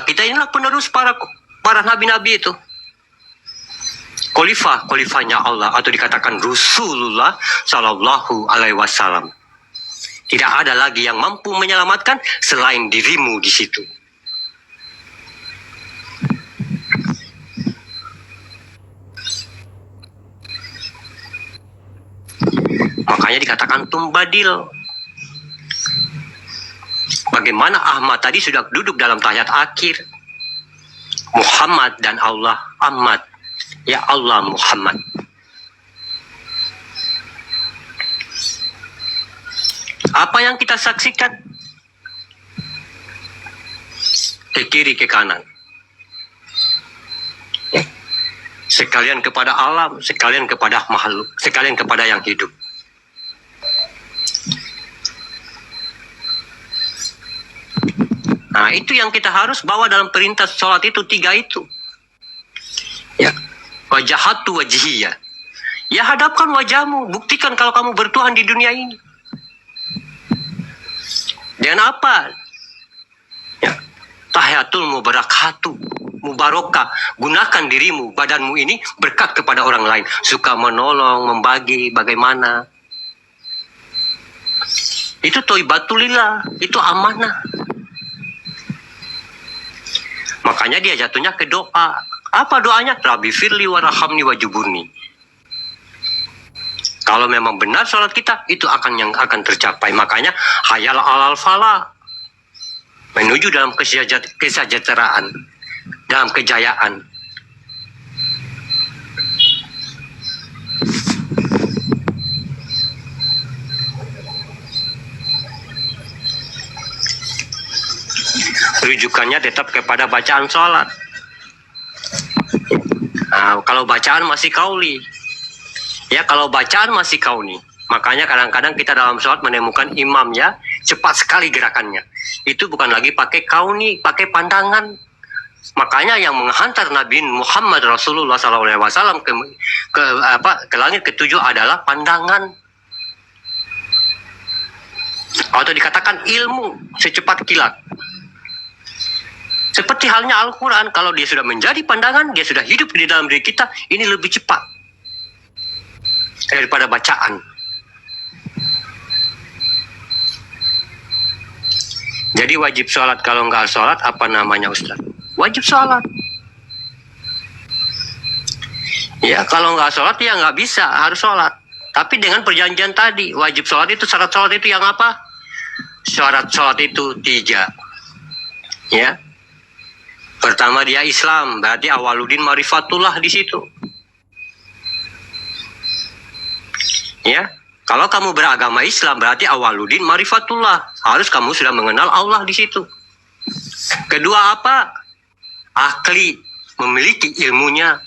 Kita inilah penerus para nabi-nabi itu. Khalifahnya Allah, atau dikatakan Rasulullah Sallallahu Alaihi Wasallam. Tidak ada lagi yang mampu menyelamatkan selain dirimu di situ. Makanya dikatakan tumbadil. Bagaimana Ahmad tadi sudah duduk dalam tahiyat akhir. Muhammad dan Allah Ahmad. Ya Allah Muhammad. Apa yang kita saksikan? Ke kiri, ke kanan. Sekalian kepada alam, sekalian kepada makhluk, sekalian kepada yang hidup. Nah, itu yang kita harus bawa dalam perintah sholat itu, 3 itu. Ya. Wajahatu wajhiyah. Ya, hadapkan wajahmu, buktikan kalau kamu bertuhan di dunia ini. Dengan apa? Ya. Tahiyatul mubarakah. Gunakan dirimu, badanmu ini berkat kepada orang lain. Suka menolong, membagi, bagaimana. Itu toibatulillah, itu amanah. Makanya dia jatuhnya ke doa. Apa doanya? Rabbi firli warahamni wajuburni. Kalau memang benar sholat kita, itu yang akan tercapai. Makanya hayal alal falah. Menuju dalam kesejahteraan, dalam kejayaan. Rujukannya tetap kepada bacaan sholat. Nah, kalau bacaan masih kauli, ya kalau bacaan masih kauli, makanya kadang-kadang kita dalam sholat menemukan imam ya cepat sekali gerakannya. Itu bukan lagi pakai kauni, pakai pandangan. Makanya yang menghantar Nabi Muhammad Rasulullah SAW ke langit ke-7 adalah pandangan. Atau dikatakan ilmu secepat kilat. Seperti halnya Al-Quran, kalau dia sudah menjadi pandangan, dia sudah hidup di dalam diri kita, ini lebih cepat daripada bacaan. Jadi wajib sholat, kalau nggak sholat, apa namanya Ustaz? Wajib sholat. Ya, kalau nggak sholat, ya nggak bisa, harus sholat. Tapi dengan perjanjian tadi, wajib sholat itu, syarat sholat itu yang apa? Syarat sholat itu 3. Ya. Pertama dia Islam, berarti awaludin marifatullah di situ. Ya, kalau kamu beragama Islam berarti awaludin marifatullah, harus kamu sudah mengenal Allah di situ. Kedua apa? Akli, memiliki ilmunya.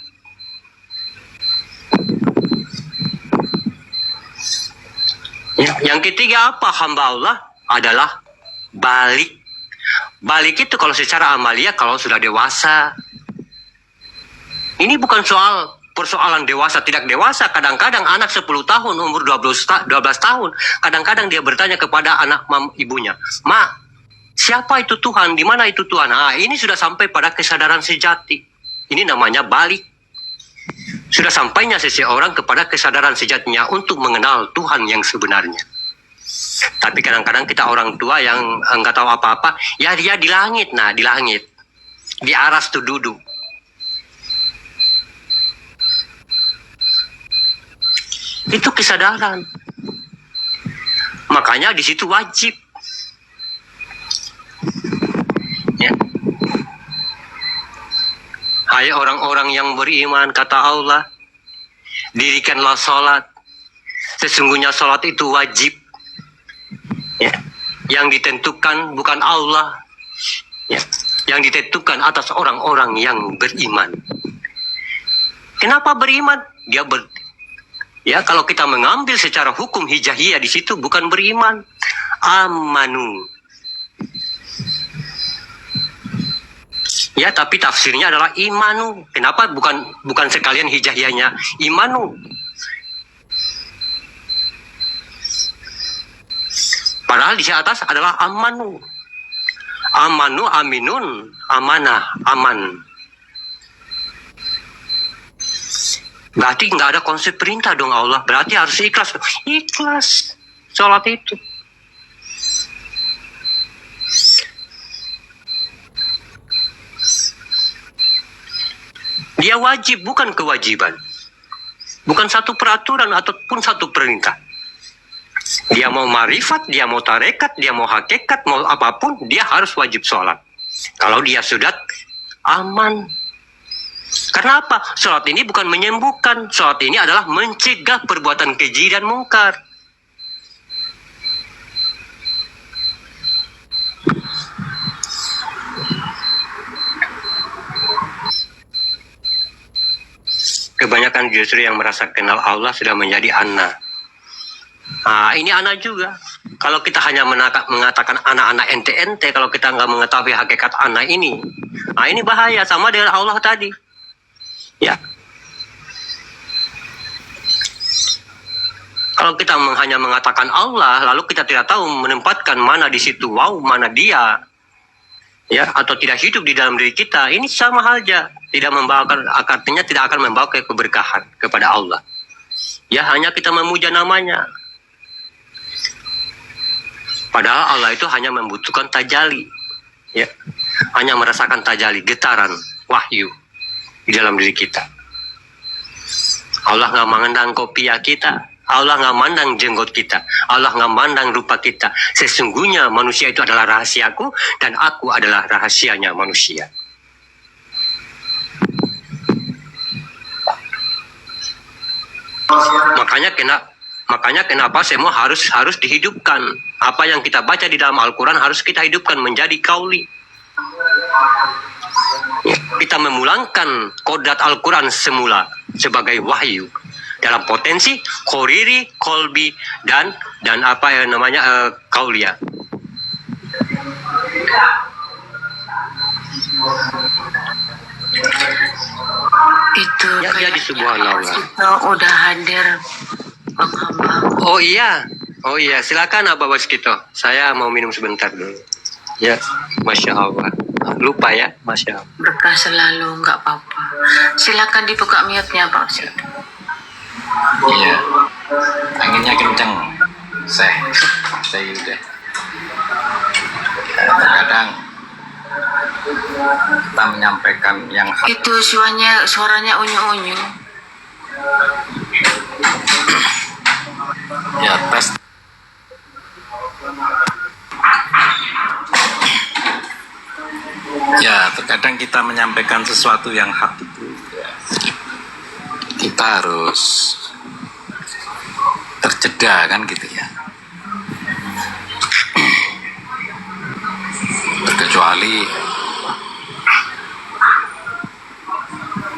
Ya, yang ketiga apa? Hamba Allah adalah balik. Balik itu kalau secara amalia kalau sudah dewasa. Ini bukan persoalan dewasa tidak dewasa. Kadang-kadang anak 10 tahun umur 12 tahun, kadang-kadang dia bertanya kepada anak ibunya, "Ma, siapa itu Tuhan? Di mana itu Tuhan?" Nah, ini sudah sampai pada kesadaran sejati. Ini namanya balik. Sudah sampainya seseorang kepada kesadaran sejatinya untuk mengenal Tuhan yang sebenarnya. Tapi kadang-kadang kita orang tua yang nggak tahu apa-apa, ya dia di langit, nah di langit, di aras tuh duduk. Itu kesadaran. Makanya di situ wajib. Ya. Hai orang-orang yang beriman, kata Allah, dirikanlah sholat. Sesungguhnya sholat itu wajib. Ya. Yang ditentukan bukan Allah, ya. Yang ditentukan atas orang-orang yang beriman. Kenapa beriman? Ya, kalau kita mengambil secara hukum hijahiyah di situ bukan beriman, amanu. Ya, tapi tafsirnya adalah imanu. Kenapa bukan sekalian hijaiyahnya imanu? Padahal di atas adalah amanu. Amanu, aminun, amanah, aman. Berarti nggak ada konsep perintah dong Allah. Berarti harus ikhlas. Ikhlas sholat itu. Dia wajib, bukan kewajiban. Bukan satu peraturan ataupun satu perintah. Dia mau marifat, dia mau tarekat, dia mau hakikat, mau apapun, dia harus wajib sholat. Kalau dia sudah aman. Karena apa? Sholat ini bukan menyembuhkan. Sholat ini adalah mencegah perbuatan keji dan mungkar. Kebanyakan justru yang merasa kenal Allah sudah menjadi anak. Nah, ini anak juga. Kalau kita hanya mengatakan anak-anak ente-ente, kalau kita nggak mengetahui hakikat anak ini, nah ini bahaya, sama dengan Allah tadi. Ya. Kalau kita hanya mengatakan Allah, lalu kita tidak tahu menempatkan mana di situ, mana dia, ya, atau tidak hidup di dalam diri kita, ini sama halnya. Tidak membawakan, artinya tidak akan membawa keberkahan kepada Allah. Ya, hanya kita memuja namanya. Padahal Allah itu hanya membutuhkan tajali, ya, hanya merasakan tajali, getaran, wahyu di dalam diri kita. Allah nggak memandang kopiah kita, Allah nggak memandang jenggot kita, Allah nggak memandang rupa kita. Sesungguhnya manusia itu adalah rahasiaku dan aku adalah rahasianya manusia. Makanya kenapa semua harus dihidupkan. Apa yang kita baca di dalam Al-Quran harus kita hidupkan menjadi kauli. Ya, kita memulangkan kodrat Al-Quran semula sebagai wahyu dalam potensi koriri, kolbi dan apa yang namanya kaulia. Itu Ya, kayaknya jadi subhanallah. kita udah hadir, Bang Hamba. Oh iya, silakan Abah Waskito. Saya mau minum sebentar dulu. Ya, Masya Allah. Lupa ya, Masya Allah. Berkah selalu, nggak apa-apa. Silakan dibuka mute-nya, Pak Ustaz. Iya, anginnya kenceng. Saya udah. Kadang kita menyampaikan yang Itu suaranya unyu-unyu. ya tes. Ya, terkadang kita menyampaikan sesuatu yang hak itu, ya, kita harus terjeda kan gitu ya. Terkecuali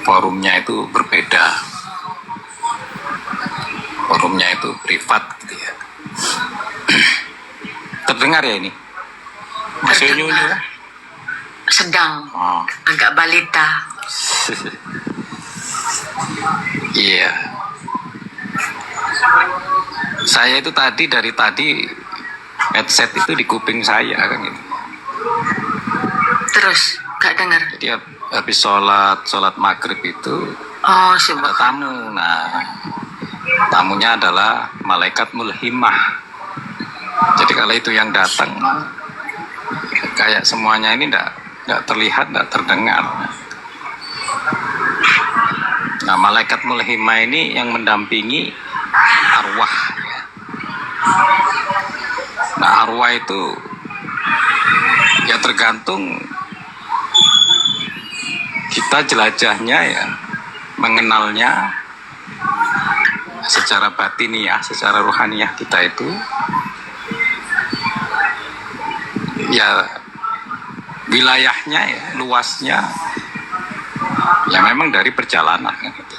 forumnya itu berbeda, forumnya itu privat gitu ya. Terdengar ya ini? Masih unyu ya? Sedang, Oh. agak balita. Iya. Saya itu dari tadi headset itu di kuping saya kan gitu. Terus, nggak dengar. Jadi habis sholat maghrib itu Oh, ada subhanallah. tamu. Nah, tamunya adalah malaikat mulhimah. Jadi kalau itu yang datang, kayak semuanya ini nggak terlihat, nggak terdengar. Nah, malaikat mulhimah ini yang mendampingi arwah. Nah, arwah itu ya tergantung kita jelajahnya ya, mengenalnya secara batiniah, secara rohaniah kita itu ya wilayahnya ya, luasnya ya memang dari perjalanan kan gitu.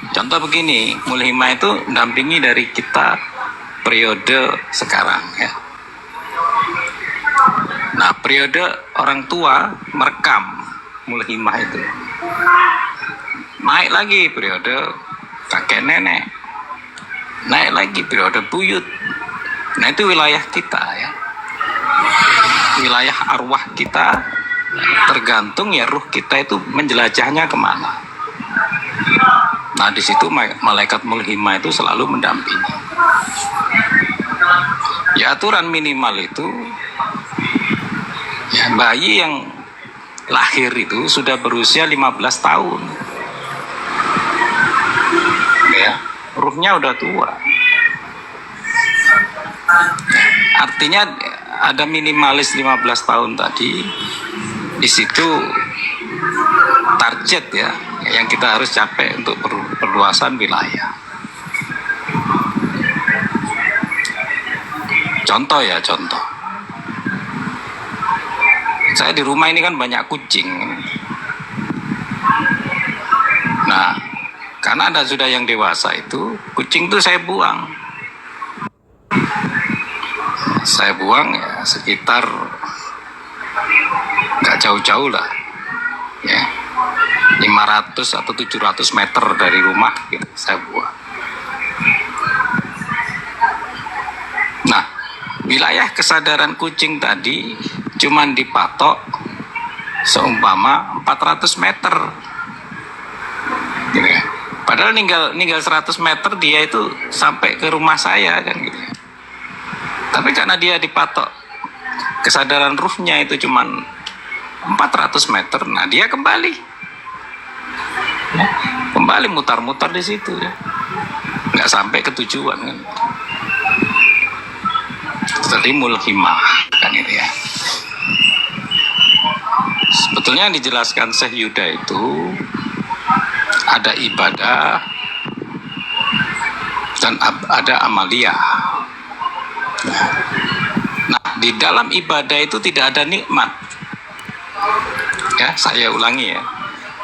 Contoh begini, mulhimah itu mendampingi dari kita periode sekarang ya. Nah, periode orang tua merekam mulhimah itu. Naik lagi periode kakek nenek. Naik lagi periode buyut. Nah, itu wilayah kita ya. Wilayah arwah kita, tergantung ya ruh kita itu menjelajahnya kemana. Nah, di situ malaikat mulhimah itu selalu mendampingi. Ya, aturan minimal itu ya, bayi yang lahir itu sudah berusia 15 tahun. Ya, ruhnya udah tua. Artinya ada minimalis 15 tahun tadi. Di situ target ya yang kita harus capai untuk perluasan wilayah. Contoh ya, contoh. Saya di rumah ini kan banyak kucing. Nah, karena ada sudah yang dewasa itu, kucing itu saya buang. Saya buang ya sekitar nggak jauh-jauh lah, ya 500 atau 700 meter dari rumah gitu, saya buang. Nah, wilayah kesadaran kucing tadi cuman dipatok seumpama 400 meter gitu ya. Padahal ninggal 100 meter dia itu sampai ke rumah saya kan gitu ya. Tapi karena dia dipatok kesadaran ruhnya itu cuman 400 meter, nah dia kembali ya, kembali mutar-mutar di situ ya, nggak sampai ke tujuan kan. Jadi mulhimah kan itu ya. Sebetulnya yang dijelaskan Syekh Yuda itu ada ibadah dan ada amaliyah. Nah, di dalam ibadah itu tidak ada nikmat. Ya, saya ulangi ya.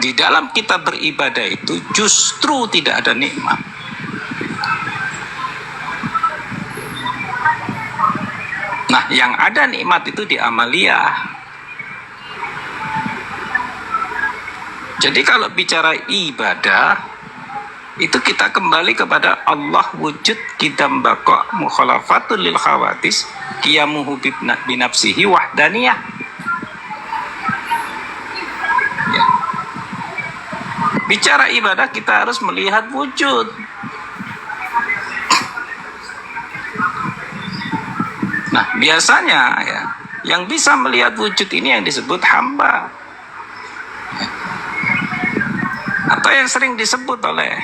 Di dalam kita beribadah itu justru tidak ada nikmat. Nah, yang ada nikmat itu di amaliyah. Jadi kalau bicara ibadah, itu kita kembali kepada Allah wujud kidam bako mukhalafatul lil khawatis qiyamuhu binafsihi wahdaniyah. Ya. Bicara ibadah kita harus melihat wujud. Nah, biasanya ya, yang bisa melihat wujud ini yang disebut hamba. Ya. Atau yang sering disebut oleh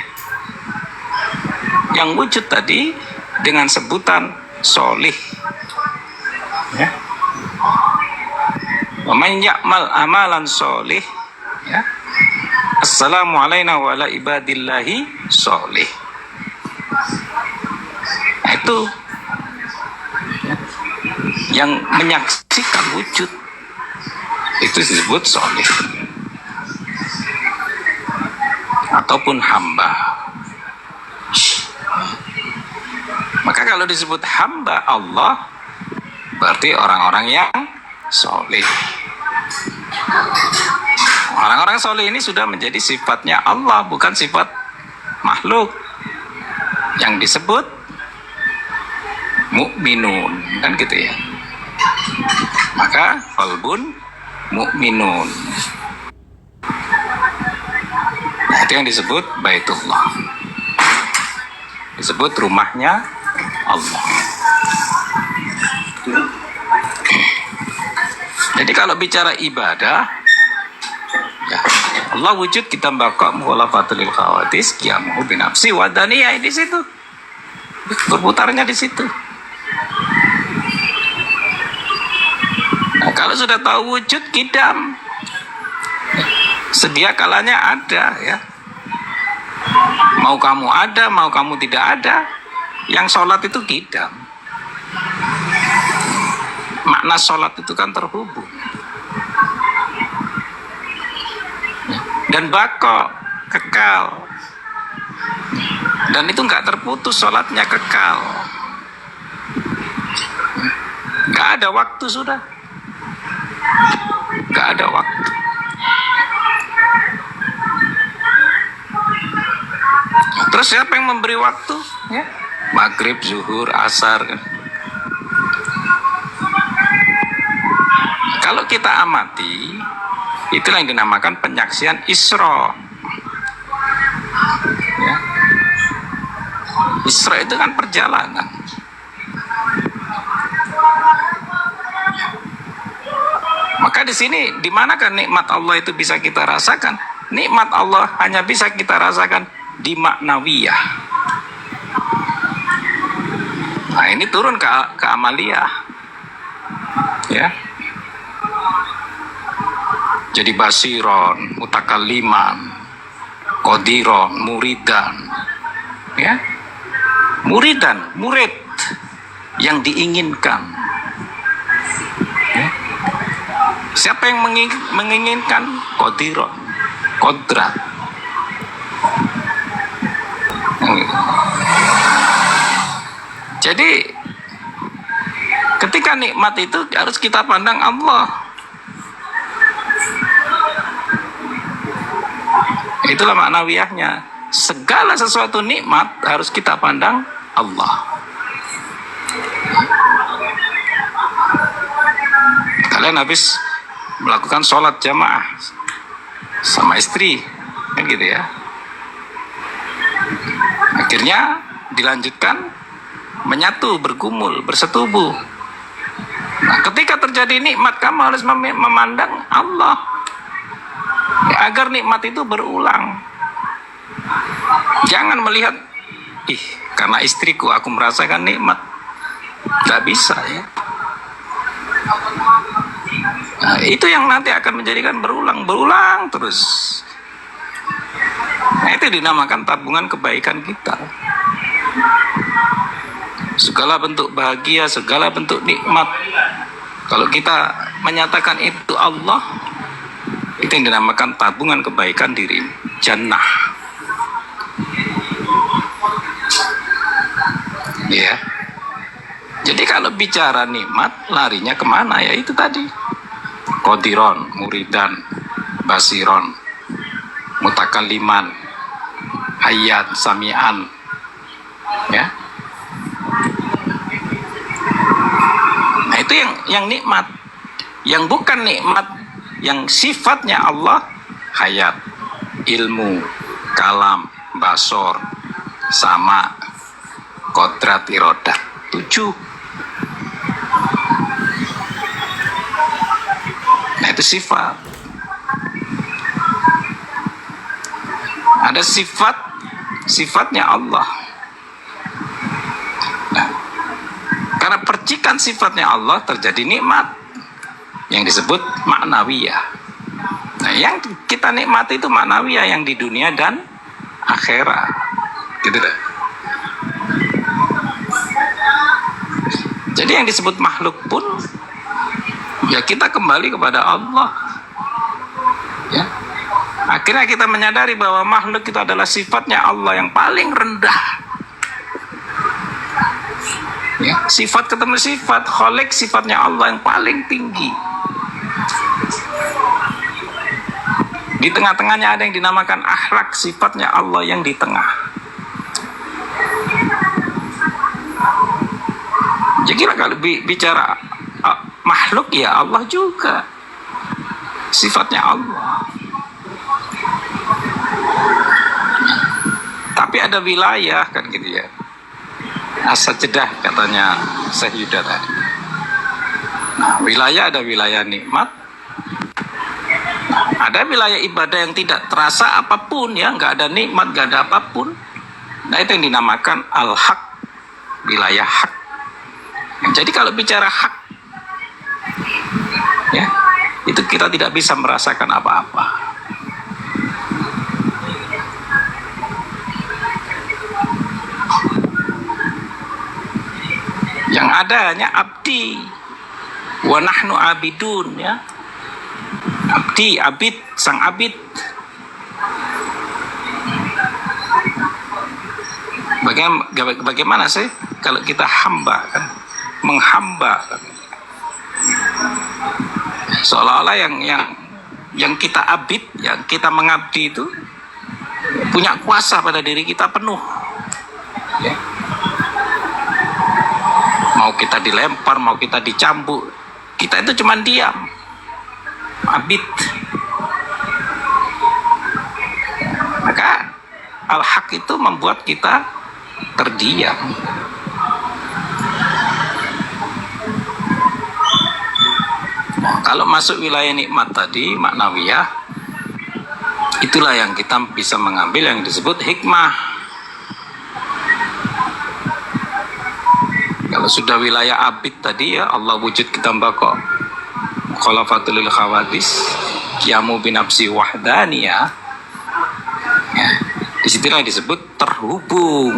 yang wujud tadi dengan sebutan solih. Ya. Wa man ya'mal amalan solih, ya. Assalamualaikum wa ala ibadillahi solih. Nah, itu ya, yang menyaksikan wujud itu disebut solih ataupun hamba. Maka kalau disebut hamba Allah, berarti orang-orang yang soleh. Orang-orang soleh ini sudah menjadi sifatnya Allah, bukan sifat makhluk. Yang disebut mukminun, kan gitu ya. Maka qalbun mukminun. Nah, itu yang disebut Baitullah. Disebut rumahnya Allah. Jadi kalau bicara ibadah, ya, Allah wujud kita bakok mukhalafatul lil khawatis qiyamuhu binafsi wadaniyah, di situ. Berputarnya di situ. Nah, kalau sudah tahu wujud kidam, sedia kalanya ada ya. Mau kamu ada, mau kamu tidak ada, yang sholat itu kidam. Makna sholat itu kan terhubung. Dan bako, kekal. Dan itu nggak terputus, sholatnya kekal. Nggak ada waktu sudah. Nggak ada waktu. Terus siapa yang memberi waktu? Ya. Maghrib, zuhur, asar. Kan? Kalau kita amati, itulah yang dinamakan penyaksian Isra. Ya. Isra itu kan perjalanan. Maka di sini, di manakah nikmat Allah itu bisa kita rasakan? Nikmat Allah hanya bisa kita rasakan di maknawiyah. Nah, ini turun ke amaliyah. Ya. Jadi basiron, mutakalliman, qadiron, muridan. Ya. Muridan, murid yang diinginkan. Ya. Siapa yang menginginkan? Qadiron, kodrat. Jadi ketika nikmat itu harus kita pandang Allah. Itulah maknawiyahnya. Segala sesuatu nikmat harus kita pandang Allah. Kalian habis melakukan sholat jamaah sama istri, kan gitu ya. Akhirnya dilanjutkan menyatu, bergumul, bersetubuh. Nah, ketika terjadi nikmat, kamu harus memandang Allah ya, agar nikmat itu berulang. Jangan melihat, karena istriku aku merasakan nikmat. Gak bisa ya. Nah, itu yang nanti akan menjadikan berulang terus. Nah, itu dinamakan tabungan kebaikan kita. Segala bentuk bahagia, segala bentuk nikmat, kalau kita menyatakan itu Allah, itu yang dinamakan tabungan kebaikan diri jannah. Ya. Jadi kalau bicara nikmat, larinya kemana? Ya itu tadi, qadiron, muridan, basiron, mutakalliman, hayat, sami'an. Ya. Nah, itu yang nikmat. Yang bukan nikmat, yang sifatnya Allah, hayat, ilmu, kalam, basor, sama, kodrat, irodah. 7. Nah, itu sifat. Ada sifatnya Allah. Nah, karena percikan sifatnya Allah terjadi nikmat yang disebut maknawiyah. Nah, yang kita nikmati itu maknawiyah yang di dunia dan akhirat. Gitu deh. Jadi yang disebut makhluk pun ya kita kembali kepada Allah. Ya. Akhirnya kita menyadari bahwa makhluk itu adalah sifatnya Allah yang paling rendah. Ya, sifat ketemu sifat, khalik sifatnya Allah yang paling tinggi. Di tengah-tengahnya ada yang dinamakan akhlak, sifatnya Allah yang di tengah. Jadi kalau bicara makhluk ya Allah juga, sifatnya Allah. Tapi ada wilayah kan gitu ya. Asa jedah katanya Syekh Yuda tadi. Nah, wilayah ada wilayah nikmat, ada wilayah ibadah yang tidak terasa apapun ya, nggak ada nikmat, nggak ada apapun. Nah, itu yang dinamakan al-haq, wilayah hak. Jadi kalau bicara hak, ya itu kita tidak bisa merasakan apa-apa. Yang ada hanya abdi, wa nahnu abidun ya. Abdi, abid, sang abid. Bagaimana sih kalau kita hamba kan? Menghamba kan? Seolah-olah yang kita abid, yang kita mengabdi itu punya kuasa pada diri kita penuh. Ya. Mau kita dilempar, mau kita dicambuk, kita itu cuma diam, abid. Maka al-haq itu membuat kita terdiam. Nah, kalau masuk wilayah nikmat tadi, maknawiyah, itulah yang kita bisa mengambil yang disebut hikmah. Kalau sudah wilayah abid tadi ya, Allah wujud kita mbako khalafatul lil khawadis qiyamu binafsi wahdaniyah ya, disitulah disebut terhubung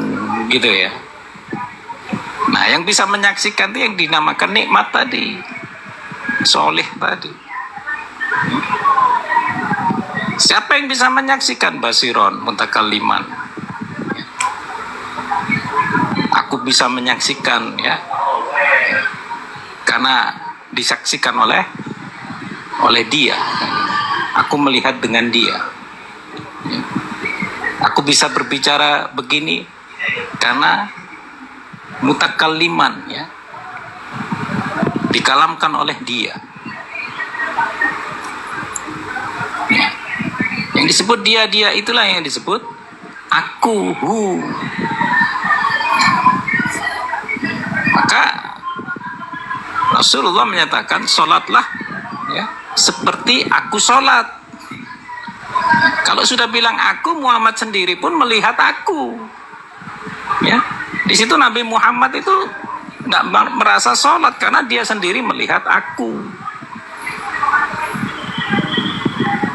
gitu ya. Nah, yang bisa menyaksikan itu yang dinamakan nikmat tadi, soleh tadi. Siapa yang bisa menyaksikan? Basiron mutakalliman. Aku bisa menyaksikan ya, karena disaksikan oleh dia. Aku melihat dengan dia. Aku bisa berbicara begini karena mutakalliman ya, dikalamkan oleh dia. Yang disebut dia itulah yang disebut aku hu. Maka Rasulullah menyatakan sholatlah ya, seperti aku sholat. Kalau sudah bilang aku, Muhammad sendiri pun melihat aku. Ya, di situ Nabi Muhammad itu nggak merasa sholat karena dia sendiri melihat aku.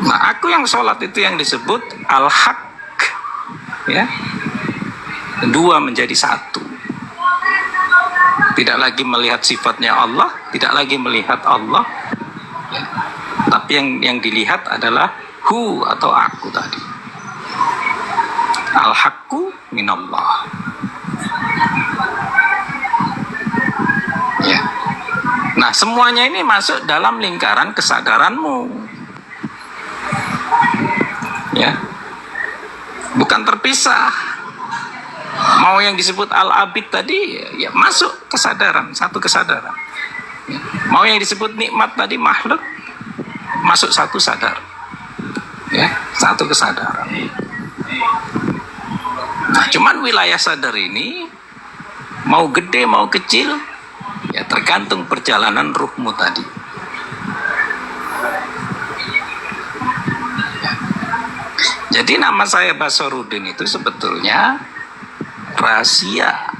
Nah, aku yang sholat itu yang disebut al-haq. Ya, dua menjadi satu. Tidak lagi melihat sifatnya Allah, tidak lagi melihat Allah, ya. Tapi yang dilihat adalah hu atau aku tadi. Al-haqqu minallah. Ya. Nah, semuanya ini masuk dalam lingkaran kesadaranmu. Ya. Bukan terpisah. Mau yang disebut al-abid tadi ya masuk kesadaran, satu kesadaran. Ya. Mau yang disebut nikmat tadi makhluk, masuk satu sadar. Ya, satu kesadaran. Nah, cuman wilayah sadar ini mau gede mau kecil ya tergantung perjalanan ruhmu tadi. Ya. Jadi nama saya Basaruddin itu sebetulnya rahasia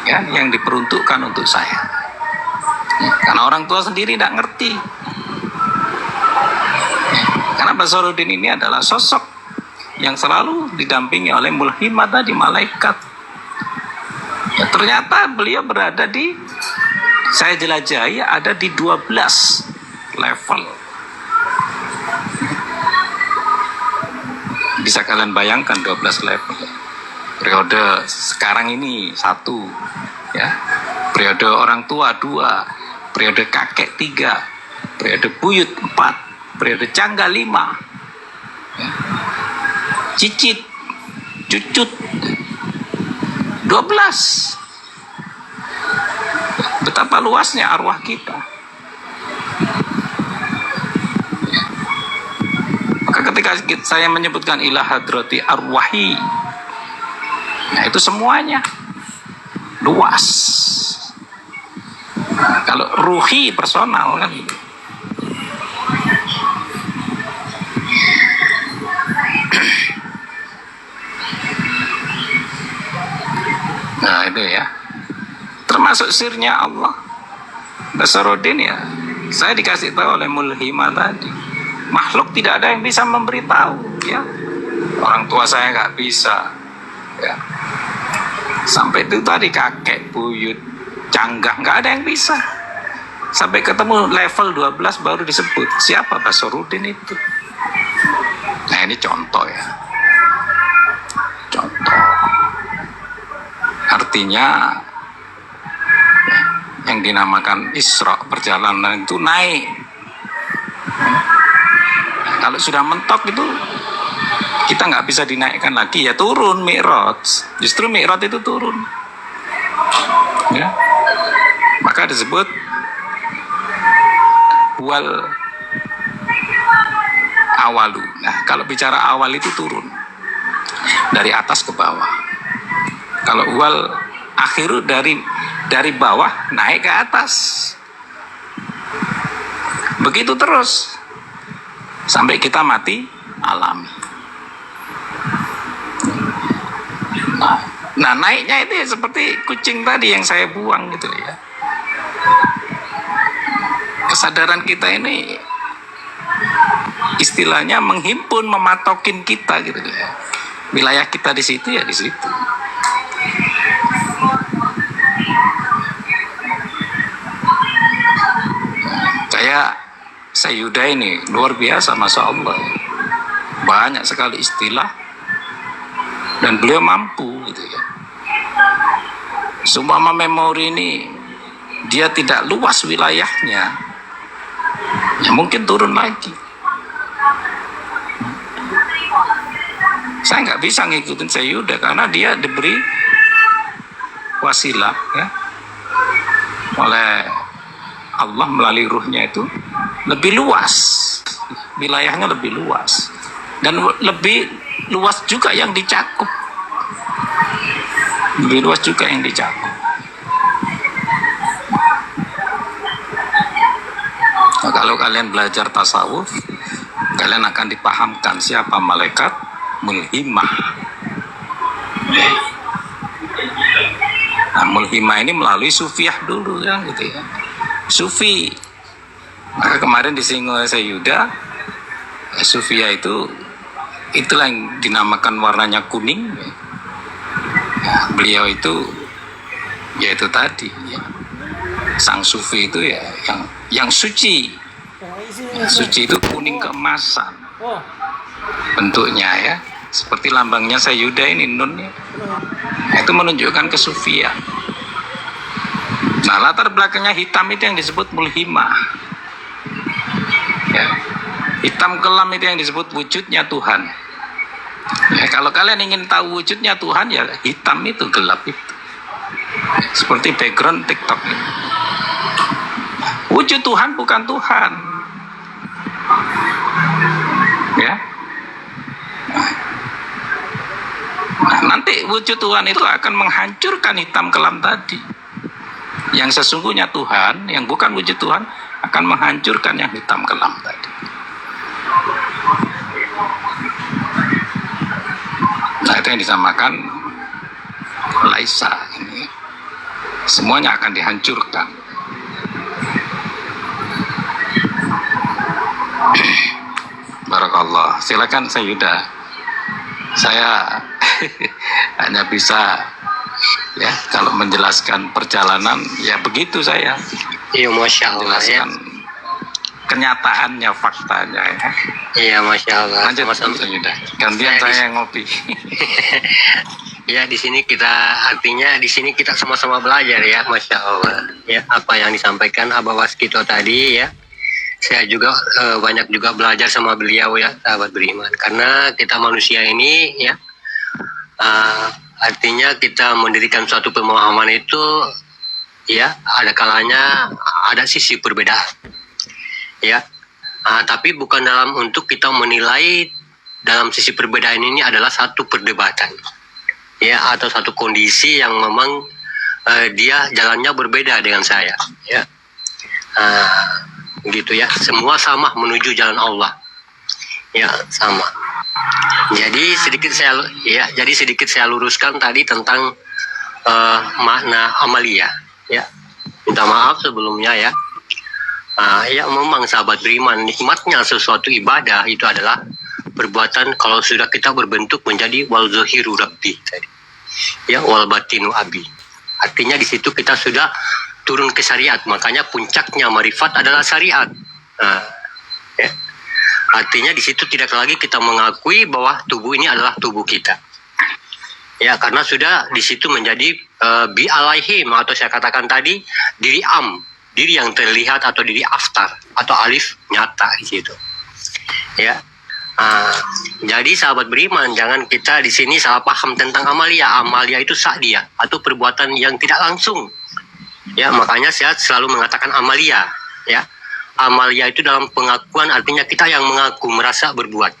ya, yang diperuntukkan untuk saya ya, karena orang tua sendiri tidak ngerti ya, karena Basaruddin ini adalah sosok yang selalu didampingi oleh mulhimah tadi, malaikat ya, ternyata beliau berada di, saya jelajahi ada di 12 level. Bisa kalian bayangkan 12 level. Periode sekarang ini 1 ya, periode orang tua 2, periode kakek 3, periode buyut 4, periode cangga 5 ya. Cicit, cucut 12. Betapa luasnya arwah kita ya. Maka ketika saya menyebutkan ilah hadrati arwahi, nah itu semuanya luas. Nah, kalau ruhi personal kan itu. Nah itu ya, termasuk sirnya Allah. Basaruddin ya, saya dikasih tahu oleh mulhimah tadi, makhluk tidak ada yang bisa memberitahu ya. Orang tua saya nggak bisa ya. Sampai itu tadi kakek, buyut, canggah nggak ada yang bisa. Sampai ketemu level 12 baru disebut siapa Basaruddin itu. Nah ini contoh ya, contoh. Artinya yang dinamakan Isra, perjalanan itu naik Kalau sudah mentok itu kita nggak bisa dinaikkan lagi, ya turun Mi'raj. Justru Mi'raj itu turun, ya. Maka disebut wal awalu. Nah, kalau bicara awal itu turun dari atas ke bawah. Kalau wal akhiru dari bawah naik ke atas. Begitu terus sampai kita mati alami. Nah, naiknya itu ya seperti kucing tadi yang saya buang gitu ya. Kesadaran kita ini istilahnya menghimpun, mematokin kita gitu ya. Wilayah kita di situ ya di situ. Kayak Sayyuda ini luar biasa, Masya Allah, banyak sekali istilah dan beliau mampu gitu ya. Seumpama memori ini dia tidak luas wilayahnya, ya mungkin turun lagi. Saya nggak bisa ngikutin Sayyuda karena dia diberi wasilah ya oleh Allah melalui ruhnya, itu lebih luas, wilayahnya lebih luas dan lebih luas juga yang dicakup, lebih luas juga yang dicakup. Nah, kalau kalian belajar tasawuf, kalian akan dipahamkan siapa malaikat mulhimah. Nah, mulhimah ini melalui sufiah dulu ya gitu ya. Sufi. Maka kemarin disinggung oleh Sayyuda, Sufia itulah yang dinamakan warnanya kuning. Ya, beliau itu yaitu tadi ya, sang Sufi itu ya yang suci. Ya, suci itu kuning keemasan bentuknya ya, seperti lambangnya Sayyuda ini nun ya. Itu menunjukkan kesufian. Nah, latar belakangnya hitam itu yang disebut mulhimah. Ya. Hitam kelam itu yang disebut wujudnya Tuhan. Ya, kalau kalian ingin tahu wujudnya Tuhan, ya hitam itu, gelap itu. Seperti background TikTok ini. Wujud Tuhan bukan Tuhan. Ya. Nah, nanti wujud Tuhan itu akan menghancurkan hitam kelam tadi. Yang sesungguhnya Tuhan, yang bukan wujud Tuhan, akan menghancurkan yang hitam kelam tadi. Nah, itu yang disamakan Laisa ini. Semuanya akan dihancurkan. Barakallah. Silakan Sayyuda. Saya hanya bisa ya kalau menjelaskan perjalanan ya begitu saya. Iya, Masya Allah ya. Menjelaskan kenyataannya, faktanya ya. Iya, Masya Allah. Lanjut Sama-sama. Sayyuda. Gantian saya yang ngopi. Ya, di sini kita sama-sama belajar ya, Masya Allah. Ya, apa yang disampaikan Abah Waskito tadi ya. Saya juga banyak juga belajar sama beliau ya, sahabat beriman. Karena kita manusia ini ya, artinya kita mendirikan suatu pemahaman itu ya, ada kalanya ada sisi perbedaan. Ya, tapi bukan dalam untuk kita menilai dalam sisi perbedaan ini adalah satu perdebatan. Ya, atau satu kondisi yang memang dia jalannya berbeda dengan saya ya, gitu ya, semua sama menuju jalan Allah ya, sama. Jadi sedikit saya luruskan tadi tentang makna amalia ya, minta maaf sebelumnya ya. Ya, memang sahabat beriman, nikmatnya sesuatu ibadah itu adalah perbuatan kalau sudah kita berbentuk menjadi wal zahiru rabbi tadi ya, wal batinu abi. Artinya di situ kita sudah turun ke syariat, makanya puncaknya marifat adalah syariat. Ya. Artinya di situ tidak lagi kita mengakui bahwa tubuh ini adalah tubuh kita. Ya, karena sudah di situ menjadi bi alaihim, atau saya katakan tadi diri diri yang terlihat atau diri aftar atau alif nyata di situ. Ya. Ah, jadi sahabat beriman, jangan kita di sini salah paham tentang amalia. Amalia itu sa'diyah atau perbuatan yang tidak langsung. Ya, makanya saya selalu mengatakan amalia. Ya, amalia itu dalam pengakuan artinya kita yang mengaku, merasa berbuat.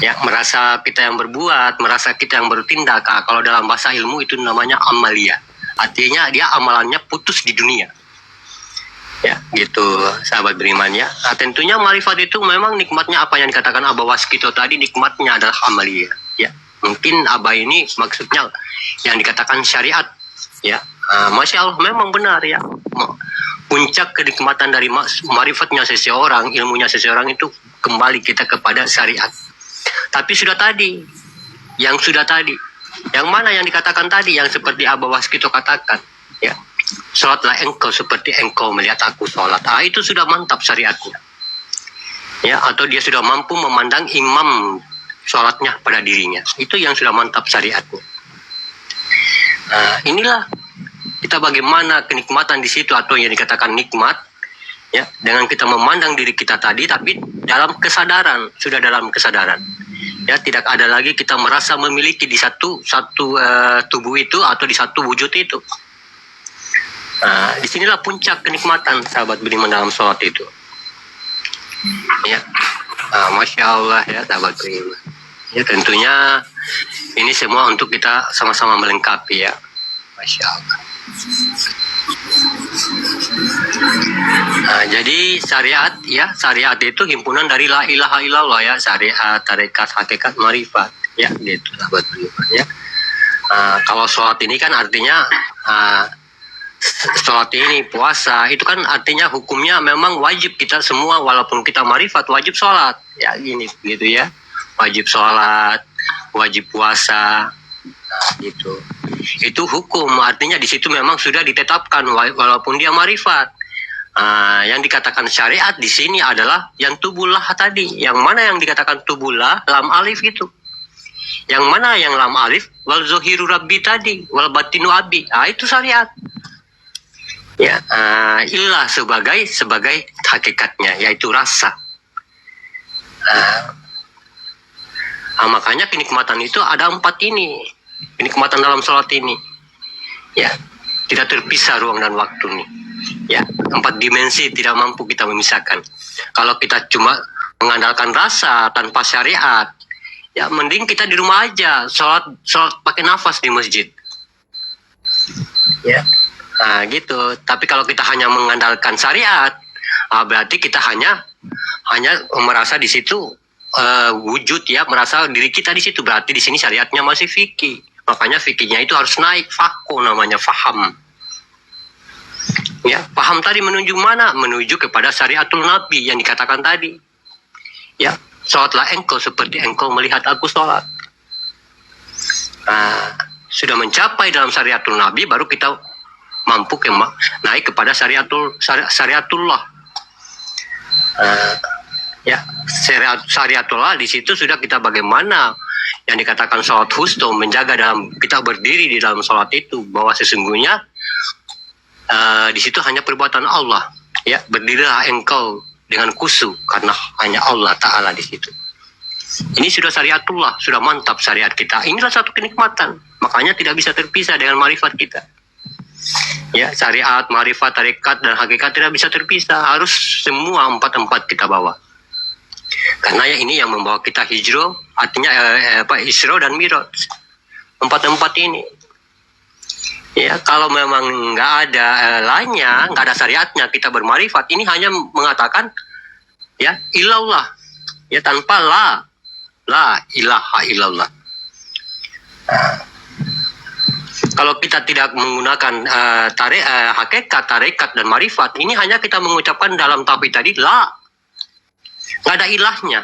Ya, merasa kita yang berbuat, merasa kita yang bertindak. Kalau dalam bahasa ilmu itu namanya amalia. Artinya dia amalannya putus di dunia. Ya, gitu sahabat beriman ya. Nah, tentunya marifat itu memang nikmatnya apa yang dikatakan Abah Waskito tadi, nikmatnya adalah amalia. Ya, mungkin Abah ini maksudnya yang dikatakan syariat. Ya, Masya Allah memang benar ya. Puncak kenikmatan dari marifatnya seseorang, ilmunya seseorang itu kembali kita kepada syariat. Tapi sudah tadi, yang mana yang dikatakan tadi, yang seperti Abah Waskito katakan, ya. Sholatlah engkau seperti engkau melihat aku sholat. Itu sudah mantap syariatnya. Ya, atau dia sudah mampu memandang imam sholatnya pada dirinya. Itu yang sudah mantap syariatnya. Nah, inilah kita bagaimana kenikmatan di situ atau yang dikatakan nikmat. Ya, dengan kita memandang diri kita tadi, tapi dalam kesadaran, sudah dalam kesadaran. Ya, tidak ada lagi kita merasa memiliki di satu tubuh itu atau di satu wujud itu. Nah, disinilah puncak kenikmatan sahabat beriman dalam sholat itu. Ya, Masya Allah ya sahabat beriman. Ya, tentunya ini semua untuk kita sama-sama melengkapi ya. Masya Allah. Nah, jadi syariat itu himpunan dari la ilaha illallah ya, syariat, tarekat, hakikat, marifat ya, gitu sahabat beriman ya. Kalau sholat ini kan artinya sholat ini, puasa, itu kan artinya hukumnya memang wajib kita semua, walaupun kita marifat, wajib sholat. Ya, gini, gitu ya. Wajib sholat, wajib puasa, gitu. Itu hukum, artinya di situ memang sudah ditetapkan, walaupun dia marifat. Yang dikatakan syariat di sini adalah yang tubullah tadi. Yang mana yang dikatakan tubullah, lam alif itu. Yang mana yang lam alif, wal zohiru rabbi tadi, wal batinu abi. Itu syariat. Ya, ilah sebagai hakikatnya, yaitu rasa. Makanya kenikmatan itu ada 4 ini, kenikmatan dalam sholat ini. Ya, tidak terpisah ruang dan waktu nih. Ya, 4 dimensi tidak mampu kita memisahkan. Kalau kita cuma mengandalkan rasa tanpa syariat, ya mending kita di rumah aja, sholat pakai nafas di masjid. Ya. Gitu. Tapi kalau kita hanya mengandalkan syariat, berarti kita hanya merasa di situ wujud ya, merasa diri kita di situ. Berarti di sini syariatnya masih fikih. Makanya fikihnya itu harus naik, fako namanya, faham. Ya, paham tadi menuju mana? Menuju kepada syariatul Nabi yang dikatakan tadi. Ya, sholatlah engkau seperti engkau melihat aku sholat. Sudah mencapai dalam syariatul Nabi, baru kita mampu naik kepada syariatullah. Ya, syariatullah di situ sudah kita bagaimana yang dikatakan sholat husnu, menjaga dalam kita berdiri di dalam sholat itu bahwa sesungguhnya di situ hanya perbuatan Allah. Ya, berdirilah engkau dengan khusyuk karena hanya Allah Ta'ala di situ. Ini sudah syariatullah, sudah mantap syariat kita. Inilah satu kenikmatan, makanya tidak bisa terpisah dengan marifat kita. Ya, syariat, marifat, tarekat, dan hakikat tidak bisa terpisah. Harus semua 4 kita bawa. Karena ya ini yang membawa kita hijrah, artinya Isra dan Mi'raj. 4 ini. Ya, kalau memang nggak ada lainnya, nggak ada syariatnya, kita bermarifat. Ini hanya mengatakan ya ilallah, ya tanpa la ilaha illallah. Kalau kita tidak menggunakan hakikat, tarekat, dan marifat, ini hanya kita mengucapkan dalam tauhid tadi, la. Nggak ada ilahnya,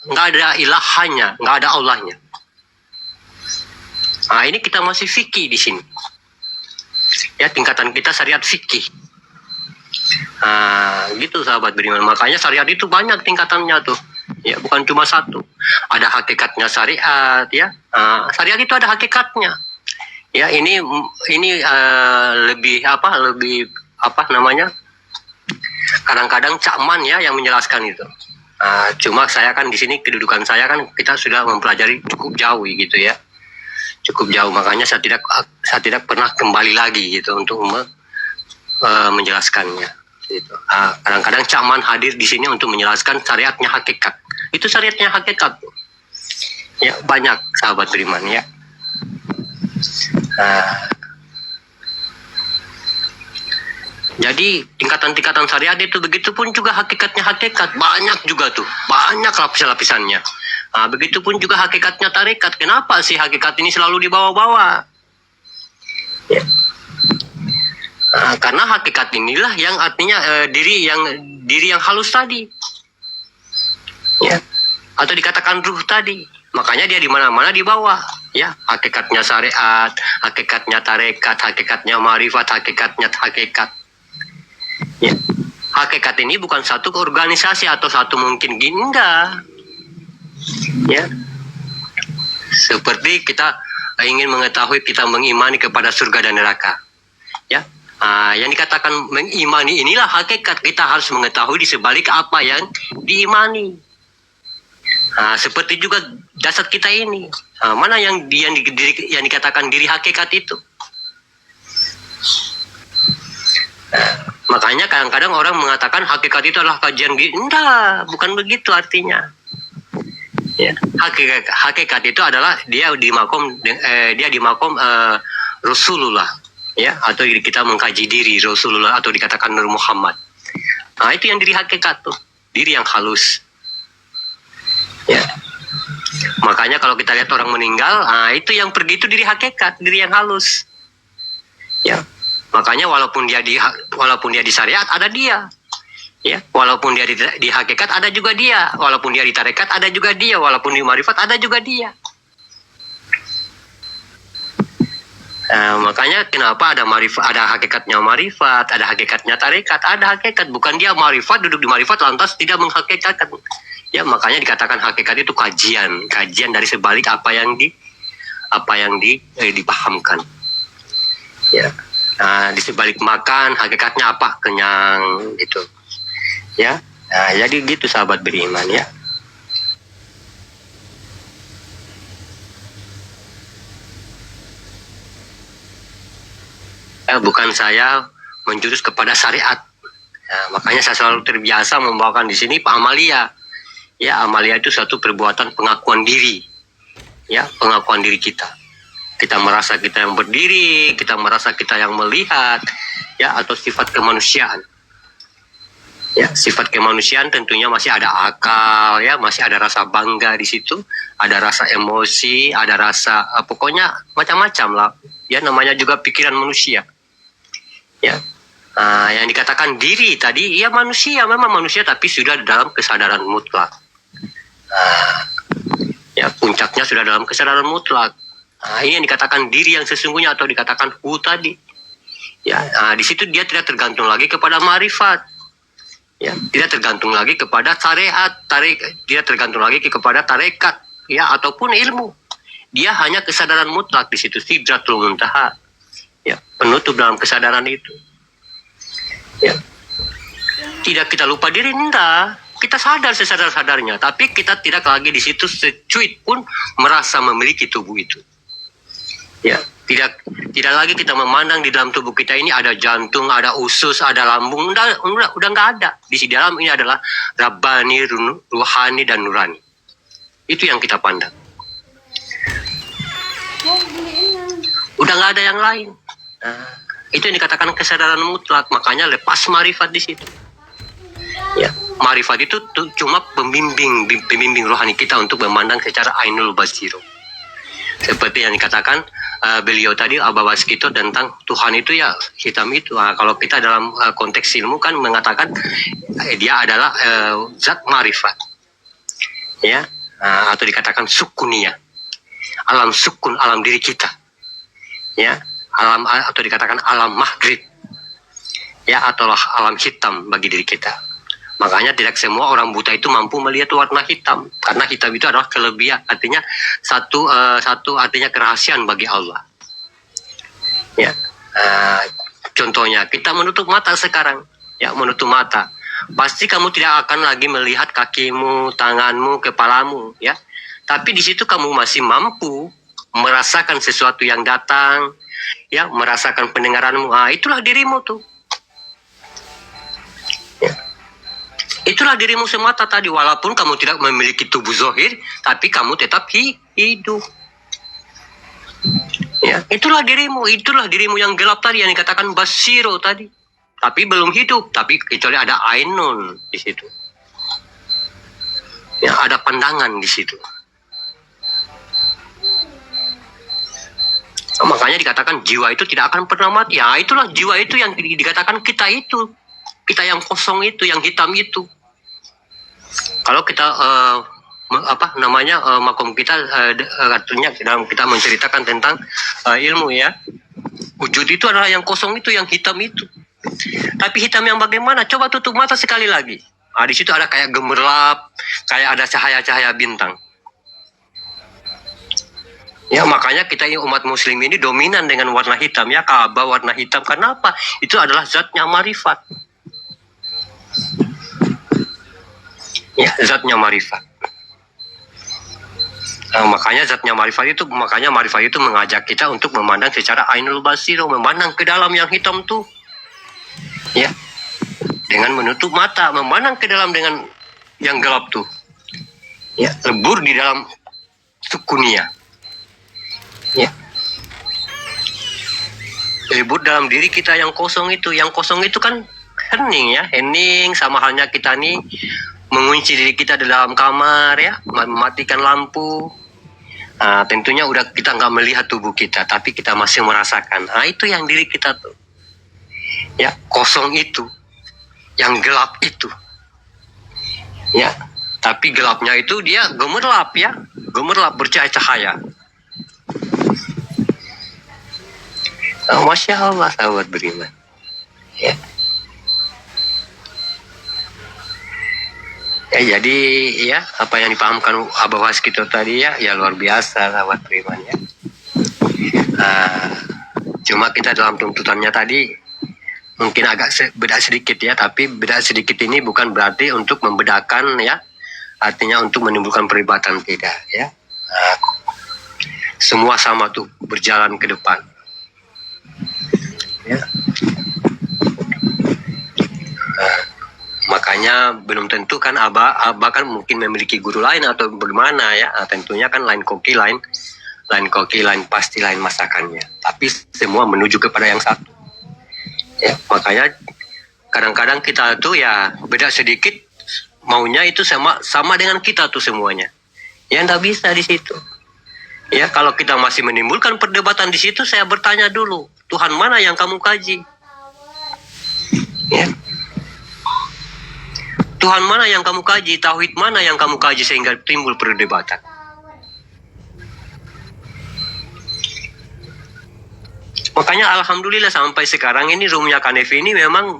nggak ada ilahannya, nggak ada Allahnya. Ini kita masih fikih di sini. Ya, tingkatan kita syariat fikih. Gitu sahabat beriman. Makanya syariat itu banyak tingkatannya tuh. Ya, bukan cuma satu. Ada hakikatnya syariat, ya. Syariat itu ada hakikatnya. Ya, ini lebih apa namanya? Kadang-kadang Cakman ya yang menjelaskan itu. Cuma saya kan di sini kedudukan saya kan kita sudah mempelajari cukup jauh gitu ya, cukup jauh, makanya saya tidak pernah kembali lagi gitu untuk menjelaskannya. Gitu. Kadang-kadang Cak Man hadir di sini untuk menjelaskan syariatnya hakikat. Itu syariatnya hakikat. Ya banyak sahabat beriman ya. Jadi tingkatan-tingkatan syariat itu begitupun juga hakikatnya hakikat banyak juga tuh, banyak lapis-lapisannya. Begitupun juga hakikatnya tarekat. Kenapa sih hakikat ini selalu dibawa-bawa? Ya. Karena hakikat inilah yang artinya diri yang halus tadi, ya, atau dikatakan ruh tadi. Makanya dia di mana-mana dibawa. Ya, hakikatnya syariat, hakikatnya tarekat, hakikatnya marifat, hakikatnya hakikat. Ya. Hakikat ini bukan satu organisasi atau satu mungkin enggak. Ya. Seperti kita ingin mengetahui, kita mengimani kepada surga dan neraka. Ya. Yang dikatakan mengimani inilah hakikat, kita harus mengetahui di sebalik apa yang diimani. Seperti juga jasad kita ini. Mana yang dikatakan diri hakikat itu? Makanya kadang-kadang orang mengatakan hakikat itu adalah kajian gitu. Enggak, bukan begitu artinya. Ya, hakikat itu adalah dia di makom Rasulullah, ya, atau kita mengkaji diri Rasulullah atau dikatakan Nur Muhammad. Itu yang diri hakikat tuh, diri yang halus. Ya. Makanya kalau kita lihat orang meninggal, itu yang pergi itu diri hakikat, diri yang halus. Ya. Makanya walaupun dia di syariat ada dia. Ya, walaupun dia di hakikat ada juga dia, walaupun dia di tarekat ada juga dia, walaupun di marifat ada juga dia. Makanya kenapa ada marifat, ada hakikatnya marifat, ada hakikatnya tarekat, ada hakikat, bukan dia marifat duduk di marifat lantas tidak menghakikatkan. Ya, makanya dikatakan hakikat itu kajian dari sebalik apa yang dipahamkan. Ya. Di sebalik makan hakikatnya apa? Kenyang gitu. Ya, jadi gitu sahabat beriman ya. Bukan saya menjurus kepada syariat. Makanya saya selalu terbiasa membawakan di sini Pak Amalia. Ya, Amalia itu satu perbuatan pengakuan diri. Ya, pengakuan diri kita. Kita merasa kita yang berdiri, kita merasa kita yang melihat, ya, atau sifat kemanusiaan. Ya, sifat kemanusiaan tentunya masih ada akal, ya, masih ada rasa bangga di situ, ada rasa emosi, ada rasa pokoknya macam-macam lah. Ya, namanya juga pikiran manusia. Ya, yang dikatakan diri tadi, ya manusia, memang manusia, tapi sudah dalam kesadaran mutlak. Ya, puncaknya sudah dalam kesadaran mutlak. Ini yang dikatakan diri yang sesungguhnya atau dikatakan hu tadi. Ya, di situ dia tidak tergantung lagi kepada marifat. Ya, tidak tergantung lagi kepada syariat, tidak tergantung lagi kepada tarekat, ya, ataupun ilmu. Dia hanya kesadaran mutlak di situ, sidratul muntaha. Ya, penutup dalam kesadaran itu. Ya. Tidak kita lupa diri, enggak. Kita sadar sesadar-sadarnya, tapi kita tidak lagi di situ secuit pun merasa memiliki tubuh itu. Ya, tidak lagi kita memandang di dalam tubuh kita ini ada jantung, ada usus, ada lambung, udah nggak ada. Di dalam ini adalah Rabbani, Ruhani dan Nurani. Itu yang kita pandang. Udah nggak ada yang lain. Itu yang dikatakan kesadaran mutlak. Makanya lepas marifat di situ. Ya, marifat itu cuma pembimbing rohani kita untuk memandang secara ainul basiro. Seperti yang dikatakan beliau tadi Abba Waskito tentang Tuhan itu ya hitam itu. Kalau kita dalam konteks ilmu kan mengatakan dia adalah zat marifat, ya, atau dikatakan sukunia, alam sukun, alam diri kita, ya, alam atau dikatakan alam maghrib, ya, atau alam hitam bagi diri kita. Makanya tidak semua orang buta itu mampu melihat warna hitam, karena hitam itu adalah kelebihan, artinya satu artinya kerahasiaan bagi Allah. Ya, contohnya kita menutup mata sekarang, ya, menutup mata. pasti kamu tidak akan lagi melihat kakimu, tanganmu, kepalamu, ya. Tapi di situ kamu masih mampu merasakan sesuatu yang datang, ya, merasakan pendengaranmu. Ah, itulah dirimu tuh. Ya. Itulah dirimu semata tadi, walaupun kamu tidak memiliki tubuh zahir, tapi kamu tetap hidup. Ya, itulah dirimu yang gelap tadi yang dikatakan basiro tadi. Tapi belum hidup, tapi kecuali ada ainun di situ. Ya, ada pandangan di situ. Makanya dikatakan jiwa itu tidak akan pernah mati. Ya, itulah jiwa itu yang dikatakan kita itu. Kita yang kosong itu, yang hitam itu. Kalau kita makom kita artinya dalam kita menceritakan tentang ilmu, ya. Wujud itu adalah yang kosong itu, yang hitam itu. Tapi hitam yang bagaimana? Coba tutup mata sekali lagi. Ah, di situ ada kayak gemerlap, kayak ada cahaya-cahaya bintang. Ya, makanya kita umat muslim ini dominan dengan warna hitam, ya. Ka'bah warna hitam. Kenapa? Itu adalah zatnya marifat. Ya, zatnya marifat. Nah, makanya zatnya marifat itu mengajak kita untuk memandang secara ainul basiro, memandang ke dalam yang hitam tuh. Ya, dengan menutup mata, memandang ke dalam dengan yang gelap tuh. Ya, lebur di dalam sukunia. Ya, lebur dalam diri kita yang kosong itu. Yang kosong itu kan hening, ya, hening. Sama halnya kita nih mengunci diri kita di dalam kamar, ya, mematikan lampu. Nah, tentunya udah kita nggak melihat tubuh kita, tapi kita masih merasakan. Nah, itu yang diri kita tuh. Ya, kosong itu, yang gelap itu. Ya, tapi gelapnya itu dia gemerlap, ya, gemerlap bercahaya-cahaya. Oh, Masya Allah, sahabat beriman. Ya. Ya, jadi ya apa yang dipahamkan Abah Waskito tadi, ya luar biasa, sahabat beriman, ya. Cuma kita dalam tuntutannya tadi mungkin agak beda sedikit, ya, tapi beda sedikit ini bukan berarti untuk membedakan, ya, artinya untuk menimbulkan perdebatan, tidak, ya. Semua sama tuh berjalan ke depan, ya. Makanya belum tentu kan Abah kan mungkin memiliki guru lain atau bagaimana, ya. Tentunya kan lain koki, lain pasti, lain masakannya, tapi semua menuju kepada yang satu. Ya, makanya kadang-kadang kita tuh ya beda sedikit, maunya itu sama dengan kita tuh semuanya. Ya, nggak bisa di situ. Ya, kalau kita masih menimbulkan perdebatan di situ, saya bertanya dulu, Tuhan mana yang kamu kaji? Ya. Tuhan mana yang kamu kaji? Tauhid mana yang kamu kaji sehingga timbul perdebatan? Makanya alhamdulillah sampai sekarang ini Rumia Kanefi ini memang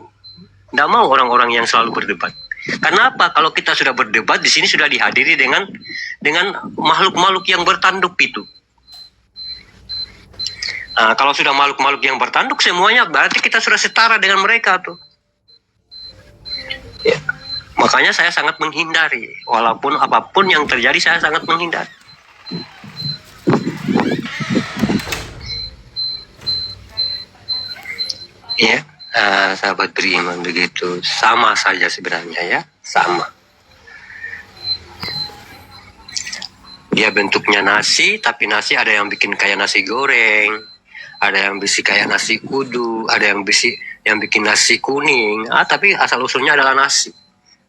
tidak mau orang-orang yang selalu berdebat. Kenapa? Kalau kita sudah berdebat di sini sudah dihadiri dengan makhluk-makhluk yang bertanduk itu. Nah, kalau sudah makhluk-makhluk yang bertanduk semuanya berarti kita sudah setara dengan mereka tuh. Ya. Makanya saya sangat menghindari, walaupun apapun yang terjadi saya sangat menghindari. Ya, sahabat beriman, begitu sama saja sebenarnya, ya, sama. Dia bentuknya nasi, tapi nasi ada yang bikin kayak nasi goreng, ada yang bikin kayak nasi kudu, ada yang bikin nasi kuning. Tapi asal usulnya adalah nasi.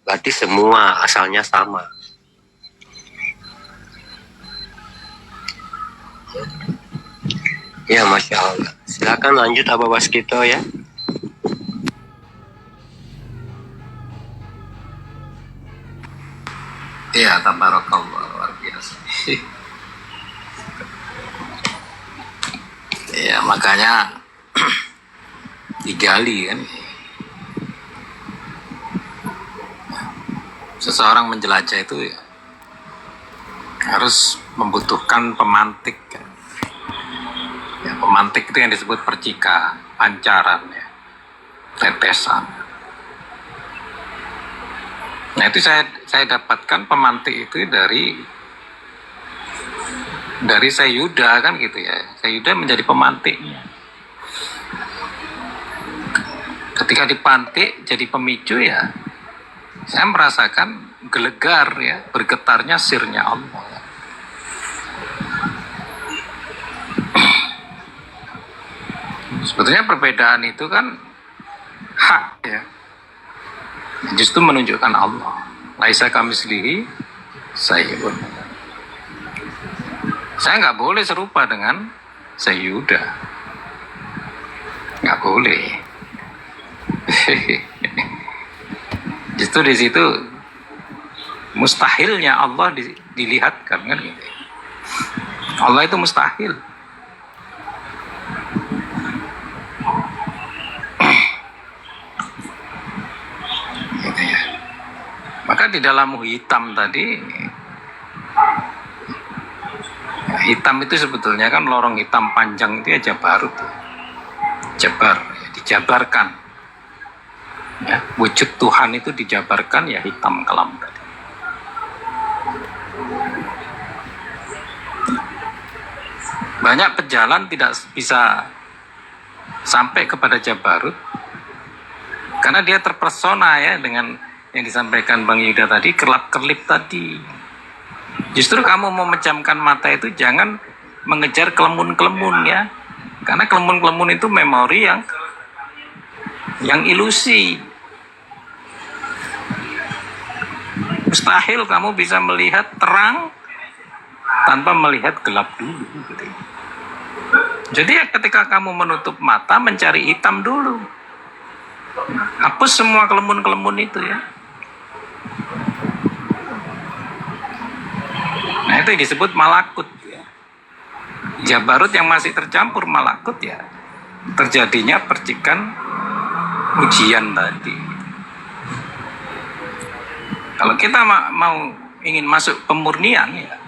Berarti semua asalnya sama. Ya, Masya Allah. Silakan lanjut Abah Waskito, ya. Ya, tabarakallah, luar biasa. Ya, makanya digali kan. Seseorang menjelajah itu ya, harus membutuhkan pemantik. Ya, pemantik itu yang disebut percika, pancaran, ya, tetesan. Nah itu saya dapatkan pemantik itu dari Sayyuda kan gitu ya. Sayyuda menjadi pemantiknya. Ketika dipantik jadi pemicu ya, saya merasakan gelegar ya, bergetarnya sirnya Allah. Sebetulnya perbedaan itu kan hak ya, justru menunjukkan Allah. Laisa kamitslihi syai'un. Saya nggak boleh serupa dengan Sayyuda, nggak boleh. Justru di situ mustahilnya Allah dilihatkan kan gitu. Allah itu mustahil. Gitu ya. Maka di dalam hitam tadi, hitam itu sebetulnya kan lorong hitam panjang itu ya jabarut, jabar, ya, dijabarkan. Ya, wujud Tuhan itu dijabarkan ya hitam kelam tadi. Banyak pejalan tidak bisa sampai kepada jabarut karena dia terpesona ya dengan yang disampaikan Bang Yuda tadi, kelap-kelip tadi. Justru kamu memejamkan mata itu jangan mengejar kelemun-kelemun ya, karena kelemun-kelemun itu memori yang ilusi. Mustahil kamu bisa melihat terang tanpa melihat gelap dulu. Jadi ya ketika kamu menutup mata mencari hitam dulu, hapus semua kelemun-kelemun itu ya. Nah itu disebut malakut ya. Jabarut yang masih tercampur malakut ya, terjadinya percikan ujian tadi. Kalau kita mau ingin masuk pemurnian ya,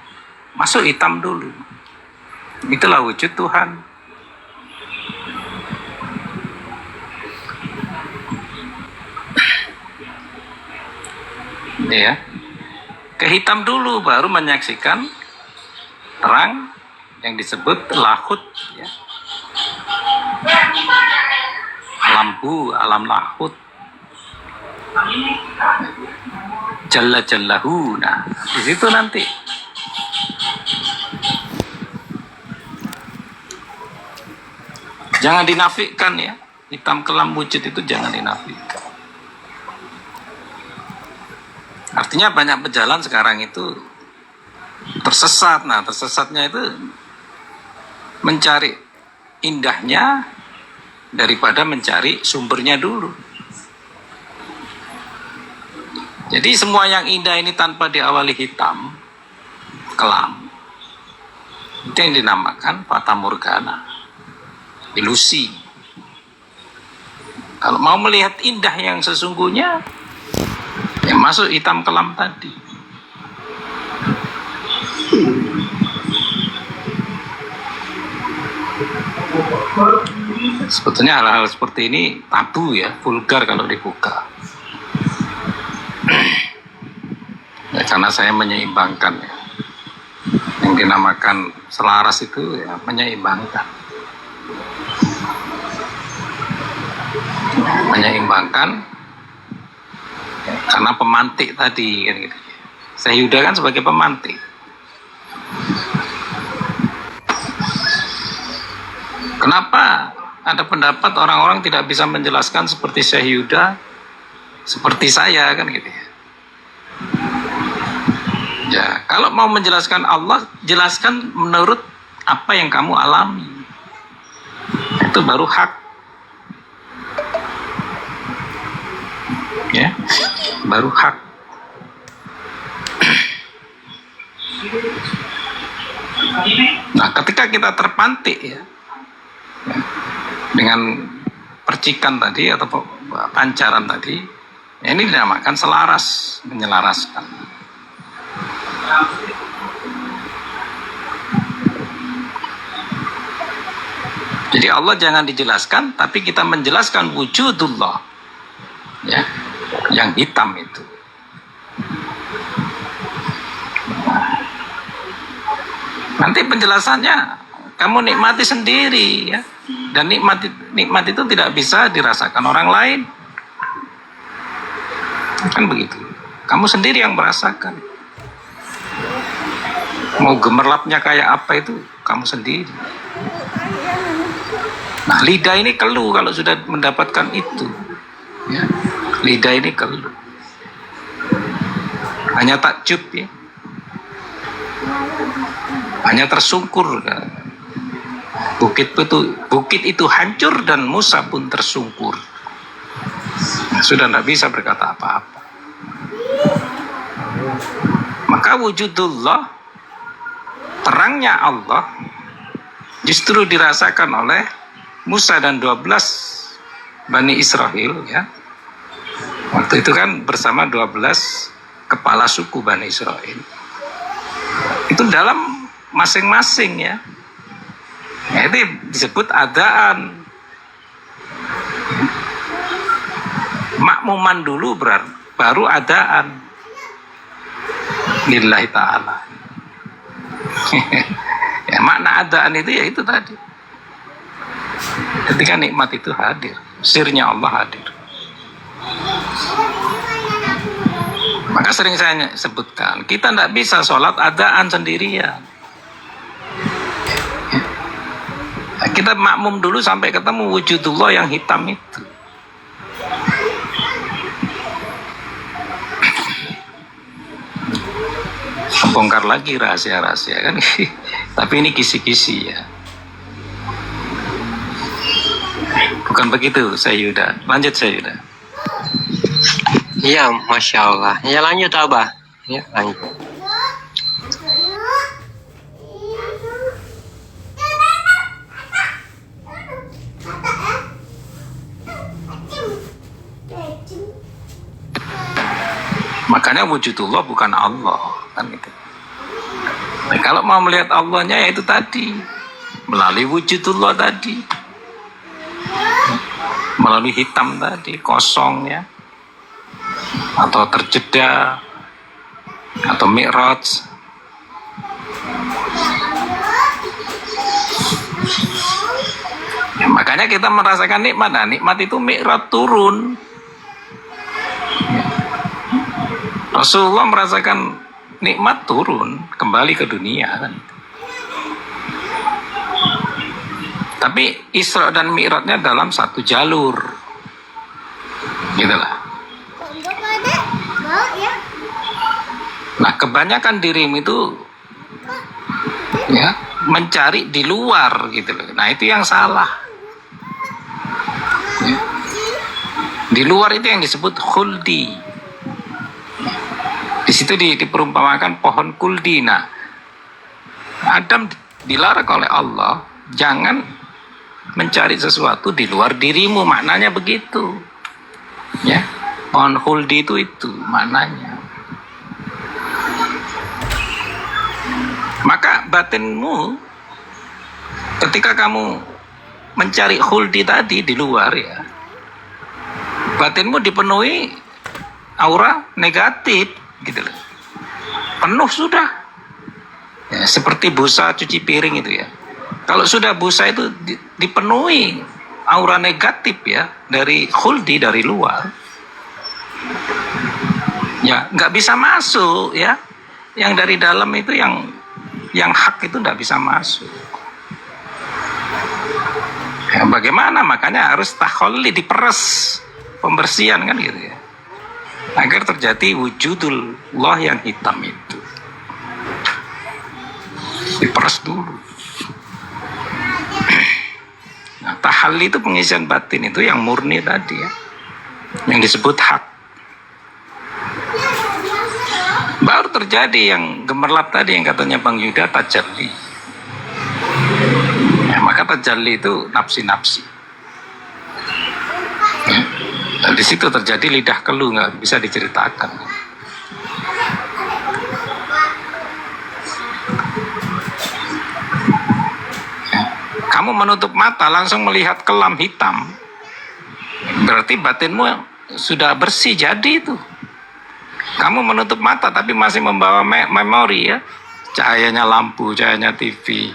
masuk hitam dulu. Itulah wujud Tuhan. Ya, ke hitam dulu baru menyaksikan terang yang disebut lahut ya. Alam lahut. Jalla-jallahu. Nah, di situ nanti. Jangan dinafikan ya. Hitam kelam wujud itu jangan dinafikan. Artinya banyak pejalan sekarang itu tersesat. Nah, tersesatnya itu mencari indahnya daripada mencari sumbernya dulu. Jadi semua yang indah ini tanpa diawali hitam, kelam, itu yang dinamakan fata morgana, ilusi. Kalau mau melihat indah yang sesungguhnya, ya masuk hitam kelam tadi. Sebetulnya hal-hal seperti ini tabu ya, vulgar kalau dibuka. Ya, karena saya menyeimbangkan ya. Yang dinamakan selaras itu ya menyeimbangkan. Menyeimbangkan ya, karena pemantik tadi kan gitu. Sayyuda kan sebagai pemantik. Kenapa ada pendapat orang-orang tidak bisa menjelaskan seperti Sayyuda, seperti saya kan gitu ya. Ya, kalau mau menjelaskan Allah, jelaskan menurut apa yang kamu alami. Itu baru hak. Ya, baru hak. Nah, ketika kita terpantik ya, dengan percikan tadi atau pancaran tadi, ya ini dinamakan selaras, menyelaraskan. Jadi Allah jangan dijelaskan, tapi kita menjelaskan wujudullah, ya, yang hitam itu. Nanti penjelasannya kamu nikmati sendiri ya. Dan nikmat itu tidak bisa dirasakan orang lain. Kan begitu. Kamu sendiri yang merasakan. Mau gemerlapnya kayak apa itu kamu sendiri. Nah, lidah ini keluh kalau sudah mendapatkan itu. Ya. Lidah ini keluh. Hanya takjub ya. Hanya tersungkur. Bukit itu hancur dan Musa pun tersungkur. Nah, sudah tidak bisa berkata apa-apa. Maka wujudullah, terangnya Allah, justru dirasakan oleh Musa dan 12 Bani Israel ya. Waktu itu kan bersama 12 kepala suku Bani Israel. Itu dalam masing-masing ya. Nah, itu disebut adaan. Makmuman dulu baru adaan. Lillahi ta'ala. Ya, makna adaan itu ya itu tadi. Ketika nikmat itu hadir, sirnya Allah hadir. Maka sering saya sebutkan, kita tidak bisa sholat adaan sendirian. Kita makmum dulu sampai ketemu wujudullah yang hitam itu. Bongkar lagi rahasia-rahasia kan. Tapi ini kisi-kisi ya. Bukan begitu Sayyida. Lanjut Sayyida. Iya, Masya Allah. Ya lanjut Abah. Ya lanjut. Makanya wujudullah bukan Allah kan gitu. Nah, kalau mau melihat Allahnya ya itu tadi, melalui wujudullah tadi, melalui hitam tadi, kosong ya, atau terjeda, atau mi'raj. Ya, makanya kita merasakan nikmat. Nah, nikmat itu mi'raj turun. Rasulullah merasakan nikmat turun kembali ke dunia kan. Tapi Isra dan Mi'rajnya dalam satu jalur. Gitulah. Nah, kebanyakan dirimu itu ya mencari di luar gitu loh. Nah, itu yang salah. Ya. Di luar itu yang disebut khuldi. Di situ diperumpamakan pohon kuldina. Adam dilarang oleh Allah, jangan mencari sesuatu di luar dirimu, maknanya begitu. Ya, pohon khuldi itu maknanya. Maka batinmu, ketika kamu mencari khuldi tadi di luar ya, batinmu dipenuhi aura negatif. Gitu loh. Penuh sudah ya, seperti busa cuci piring itu ya. Kalau sudah busa itu dipenuhi aura negatif ya dari khuldi, dari luar ya nggak bisa masuk ya. Yang dari dalam itu yang hak itu nggak bisa masuk ya. Bagaimana? Makanya harus takholli, diperes, pembersihan kan gitu ya, agar terjadi wujudullah yang hitam itu. Diperes dulu. Nah, tahalli itu pengisian batin itu yang murni tadi ya, yang disebut hak. Baru terjadi yang gemerlap tadi yang katanya Bang Yuda, tajalli. Ya, maka tajalli itu nafsi-nafsi. Ya. Dan di situ terjadi lidah keluh, nggak bisa diceritakan. Ya. Kamu menutup mata langsung melihat kelam hitam, berarti batinmu sudah bersih jadi itu. Kamu menutup mata tapi masih membawa memori ya, cahayanya lampu, cahayanya TV.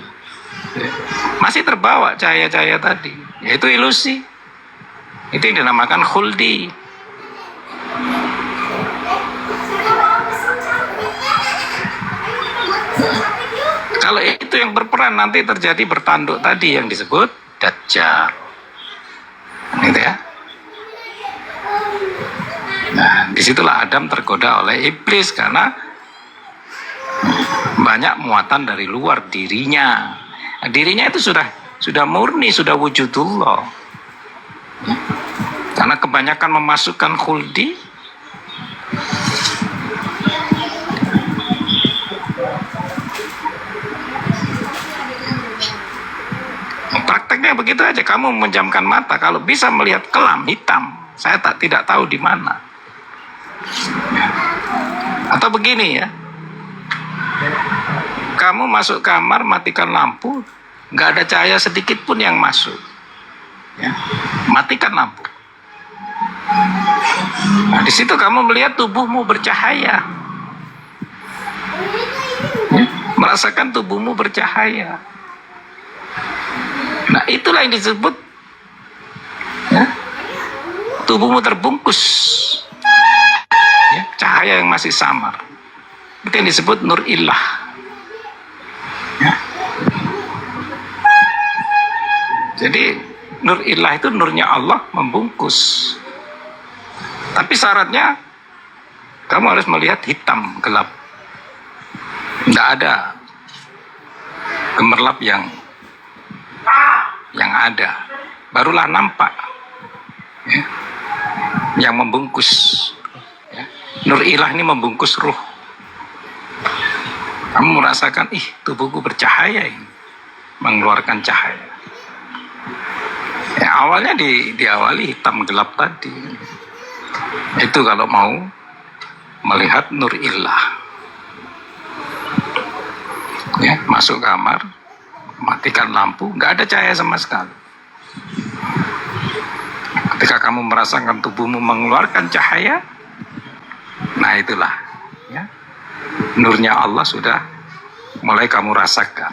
Masih terbawa cahaya-cahaya tadi. Yaitu ilusi. Itu yang dinamakan khuldi. Kalau itu yang berperan, nanti terjadi bertanduk tadi yang disebut Dajjal. Gitu ya. Nah, disitulah Adam tergoda oleh iblis karena banyak muatan dari luar dirinya. Nah, dirinya itu sudah murni, sudah wujudullah. Karena kebanyakan memasukkan khuldi. Prakteknya begitu aja. Kamu memejamkan mata, kalau bisa melihat kelam hitam, saya tidak tahu di mana. Atau begini ya, kamu masuk kamar, matikan lampu, nggak ada cahaya sedikit pun yang masuk. Ya, matikan lampu. Nah, di situ kamu melihat tubuhmu bercahaya. Ya, merasakan tubuhmu bercahaya. Nah, itulah yang disebut ya, tubuhmu terbungkus ya, cahaya yang masih samar. Itu yang disebut nur ilah ya. Jadi nur ilah itu nurnya Allah membungkus. Tapi syaratnya kamu harus melihat hitam, gelap. Tidak ada gemerlap yang ada, barulah nampak ya, yang membungkus ya. Nur ilah ini membungkus ruh. Kamu merasakan, tubuhku bercahaya ini, mengeluarkan cahaya ya. Awalnya diawali hitam gelap tadi. Itu kalau mau melihat nur ilah ya. Masuk kamar, matikan lampu, nggak ada cahaya sama sekali. Ketika kamu merasakan tubuhmu mengeluarkan cahaya, nah itulah ya, nurnya Allah sudah mulai kamu rasakan.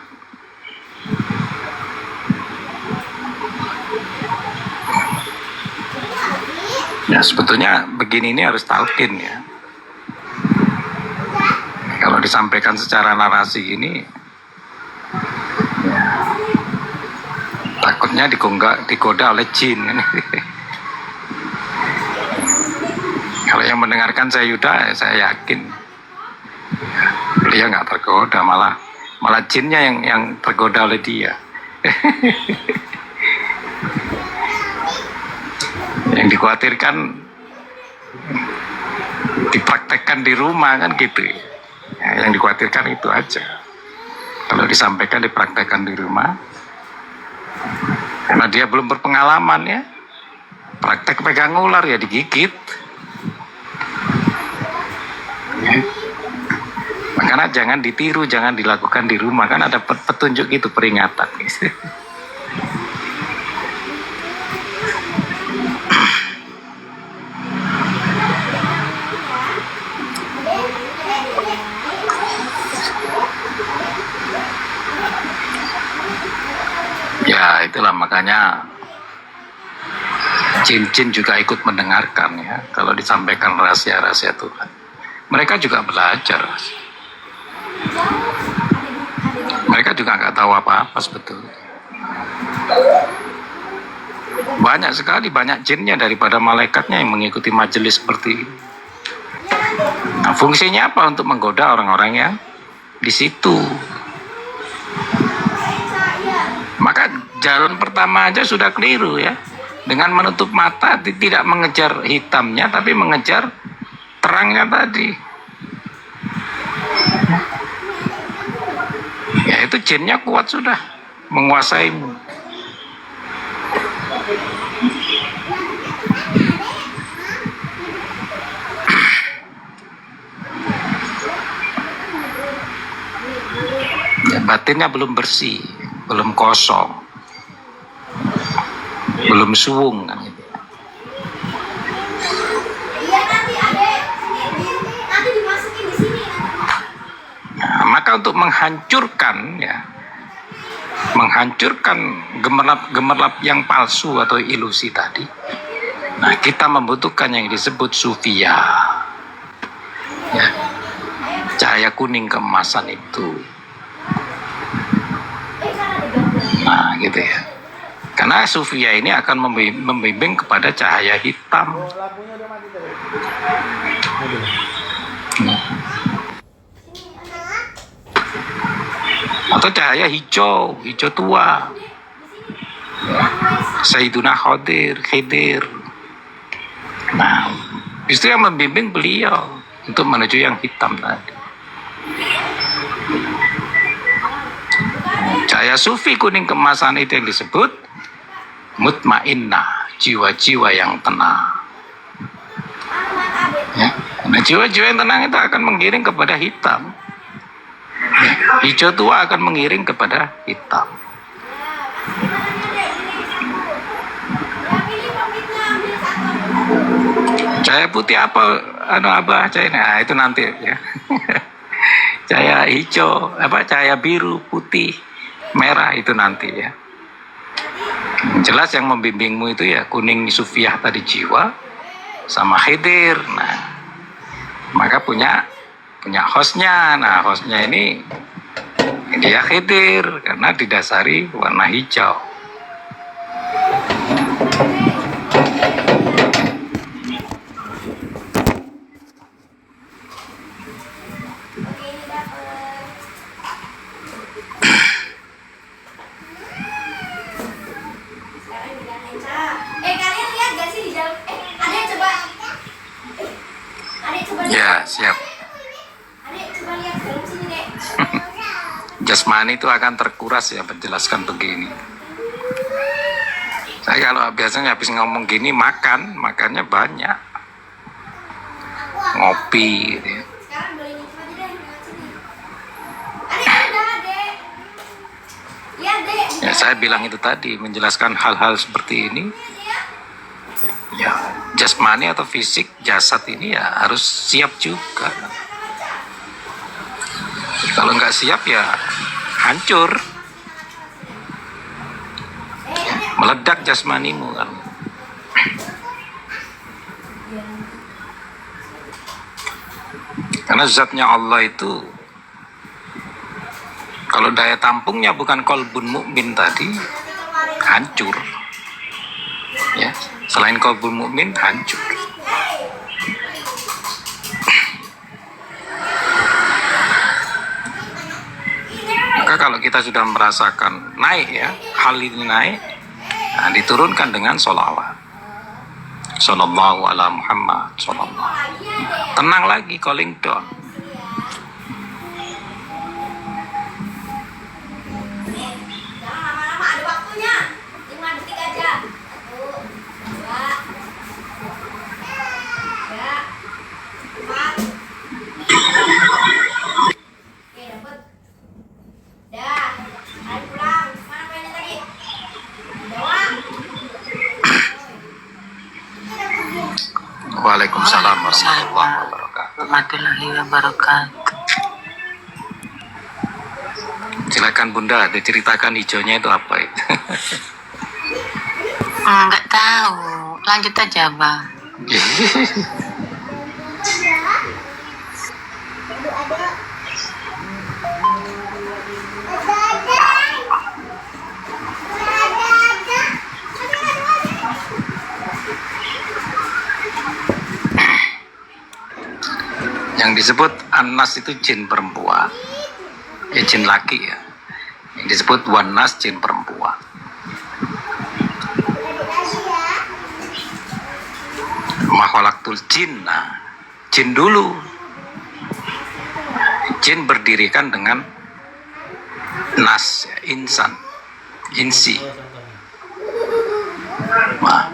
Ya sebetulnya begini ini harus talqin ya. Kalau disampaikan secara narasi ini ya, takutnya digoda oleh jin. Kalau yang mendengarkan saya Yuda, saya yakin beliau nggak tergoda, malah jinnya yang tergoda oleh dia. Yang dikhawatirkan dipraktekkan di rumah kan gitu ya, yang dikhawatirkan itu aja. Kalau disampaikan dipraktekkan di rumah, karena dia belum berpengalaman ya, praktek pegang ular ya digigit ya. Makanya jangan ditiru, jangan dilakukan di rumah, kan ada petunjuk gitu, peringatan gitu. Ya itulah makanya jin-jin juga ikut mendengarkan ya, kalau disampaikan rahasia-rahasia Tuhan. Mereka juga belajar. Mereka juga nggak tahu apa-apa sebetulnya. Banyak sekali, banyak jinnya daripada malaikatnya yang mengikuti majelis seperti ini. Nah, fungsinya apa? Untuk menggoda orang-orang yang di situ. Maka jalan pertama aja sudah keliru ya. Dengan menutup mata, tidak mengejar hitamnya, tapi mengejar terangnya tadi. Ya itu jinnya kuat sudah, menguasaimu. Ya, batinnya belum bersih, belum kosong, belum suwung kan gitu. Nah, maka berusaha untuk menghancurkan ya, menghancurkan gemerlap yang palsu atau ilusi tadi. Nah, kita membutuhkan yang disebut sufia, ya, cahaya kuning keemasan itu. Nah, gitu ya. Karena sufia ini akan membimbing kepada cahaya hitam. Atau cahaya hijau, hijau tua. Sayyiduna Khidir. Nah, justru yang membimbing beliau untuk menuju yang hitam tadi. Cahaya sufi kuning kemasan itu yang disebut mutmainnah, jiwa-jiwa yang tenang. Ya. Nah, jiwa-jiwa yang tenang itu akan mengiring kepada hitam. Ya. Hijau tua akan mengiring kepada hitam. Cahaya putih apa? Abah cahaya, nah, itu nanti ya. Cahaya hijau, cahaya biru, putih, merah itu nanti ya. Jelas yang membimbingmu itu ya kuning sufiah tadi jiwa sama khidir. Nah, maka punya hostnya. Nah, hostnya ini dia khidir karena didasari warna hijau. Ya, siap. Jasmani itu akan terkuras ya menjelaskan begini. Saya kalau biasanya habis ngomong gini makannya banyak. Ngopi gitu ya. Ya, saya bilang itu tadi, menjelaskan hal-hal seperti ini. Ya, jasmani atau fisik jasad ini ya harus siap juga. Kalau nggak siap ya hancur, meledak jasmanimu kan. Karena zatnya Allah itu, kalau daya tampungnya bukan qalbun mukmin tadi, hancur. Ya, selain qalbun mukmin hancur. Maka kalau kita sudah merasakan naik ya, hal ini naik, nah, diturunkan dengan sholawat. Sallallahu ala Muhammad sallallahu. Tenang lagi, calling down. Waalaikumsalam warahmatullahi wabarakatuh. Warahmatullahi wabarakatuh. Silakan Bunda, diceritakan hijaunya itu apa itu? Enggak tahu. Lanjut aja, Bang. Yang disebut An-Nas itu jin perempuan, ya jin laki ya. Yang disebut Wan-Nas jin perempuan. Makhlukul jin, nah, jin dulu. Jin berdirikan dengan nas, ya, insan, insi. Nah,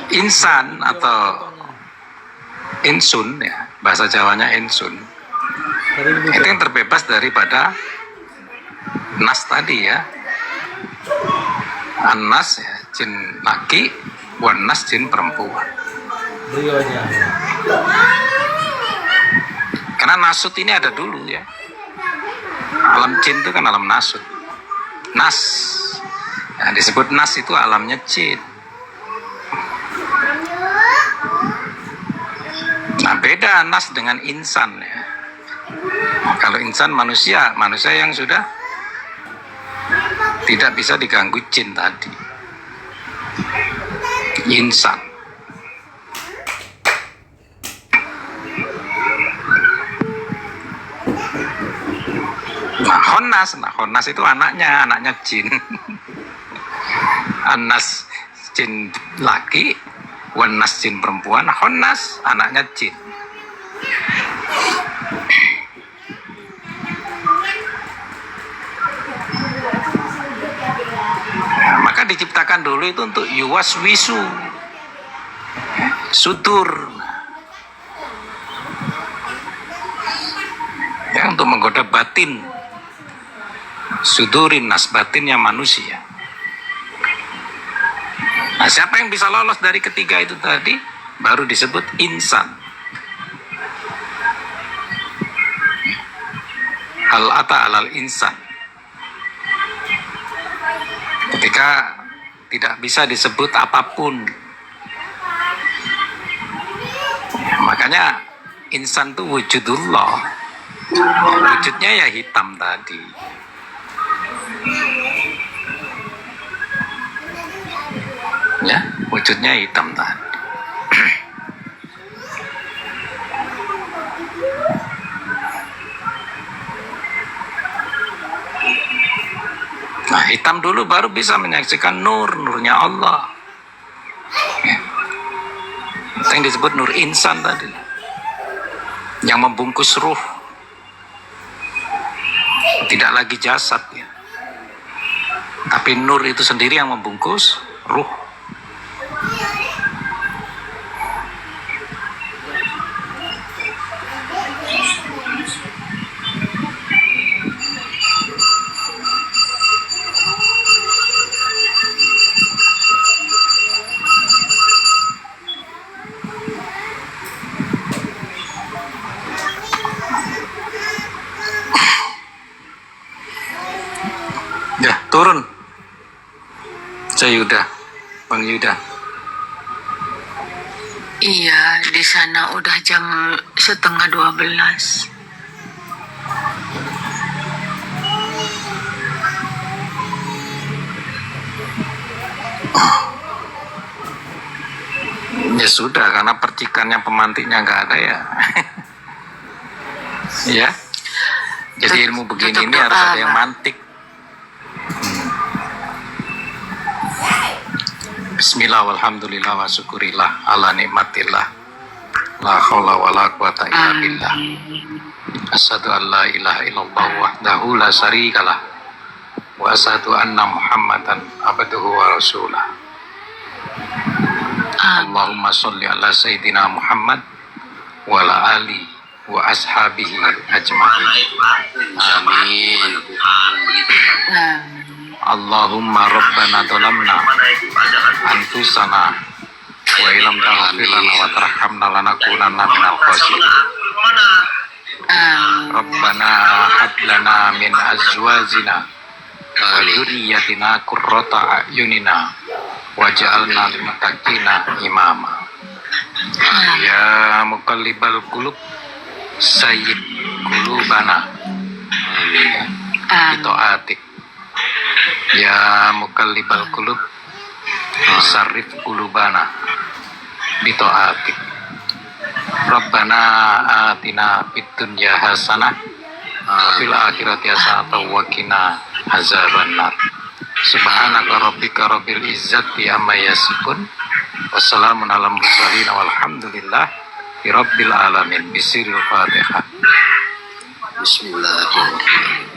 insan atau insun ya, bahasa Jawanya insun, itu yang terbebas daripada nas tadi ya. An-nas ya jin laki, wan-nas jin perempuan. Karena nasut ini ada dulu ya. Alam jin itu kan alam nasut. Nas. Nah, disebut nas itu alamnya jin. Nah, beda nas dengan insan ya. Nah, kalau insan manusia yang sudah tidak bisa diganggu jin tadi. Insan. Nah, Honnas itu anaknya jin. Anas jin laki, Wanas jin perempuan, Honnas anaknya jin. Nah, maka diciptakan dulu itu untuk yuwaswisu, sutur, ya, untuk menggoda batin, sudurin nas, batinnya manusia. Nah, siapa yang bisa lolos dari ketiga itu tadi baru disebut insan. Hal ata alal insan. Ketika tidak bisa disebut apapun, makanya insan itu wujudullah. Wujudnya ya hitam tadi. Ya, wujudnya hitam tadi. Nah, hitam dulu baru bisa menyaksikan nurnya Allah. Ya. Itu yang disebut nur insan tadi, yang membungkus ruh, tidak lagi jasad ya, tapi nur itu sendiri yang membungkus ruh. Ya, turun. Yuda, Bang Yuda. Iya, di sana udah jam 11:30. Ya sudah, karena percikannya pemantiknya nggak ada ya. Ya. Jadi ilmu begini ini harus ada yang mantik. Bismillah walhamdulillah wa syukurillah ala nikmatillah la haula wa la quwata illa billah. Asyhadu an la ilaha illallah wahdahu la syarikalah wa asyhadu anna Muhammadan abduhu wa rasulah. Allahumma sholli ala sayyidina Muhammad wa ala ali wa ashabihi ajma'in. Amin. Allahumma rabbana dhalamna anfusana wa illam taghfir lana wa tarhamna lanakunanna minal khasirin. Rabbana hab lana min azwajina wa dzurriyyatina qurrata a'yunina waj'alna lil muttaqina imama. Ya muqallibal qulub sayyid qulubana bi ta'atik. Ya muqallibal qulub sarrif qulubana bi ta'atik. Rabbana atina fid dunya hasanah wa fil akhirati hasanah wa qina azabannar. Subhanaka rabbika rabbil izzati amma yasifun. Wassalamun ala mursalin walhamdulillah rabbil alamin. Bisiril Fatihah. Bismillahirrahmanirrahim.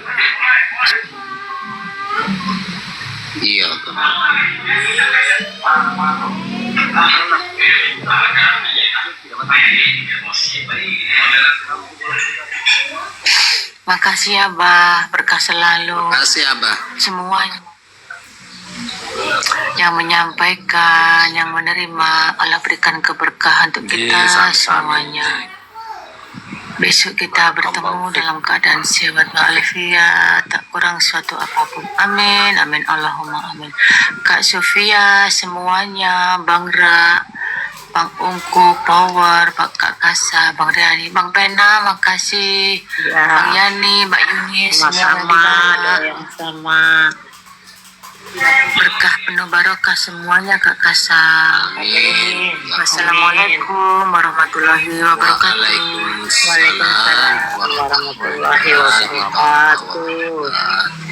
Iya. Makasih ya, Abah. Berkah selalu. Makasih Abah. Semuanya yang menyampaikan, yang menerima, Allah berikan keberkahan untuk kita Iya, sama-sama. semuanya. Besok kita bertemu dalam keadaan sehat walafiat, tak kurang suatu apapun. Amin, amin, Allahumma amin. Kak Sofia, semuanya, Bang Ra, Bang Ungku, Power, Pak Kak Kasa, Bang Riani, Bang Pena, makasih. Bang Yani, Mbak Yuni, semuanya yang sama. Berkah penuh barokah semuanya Kak Kasa. Wassalamualaikum warahmatullahi wabarakatuh. Waalaikumsalam warahmatullahi wabarakatuh.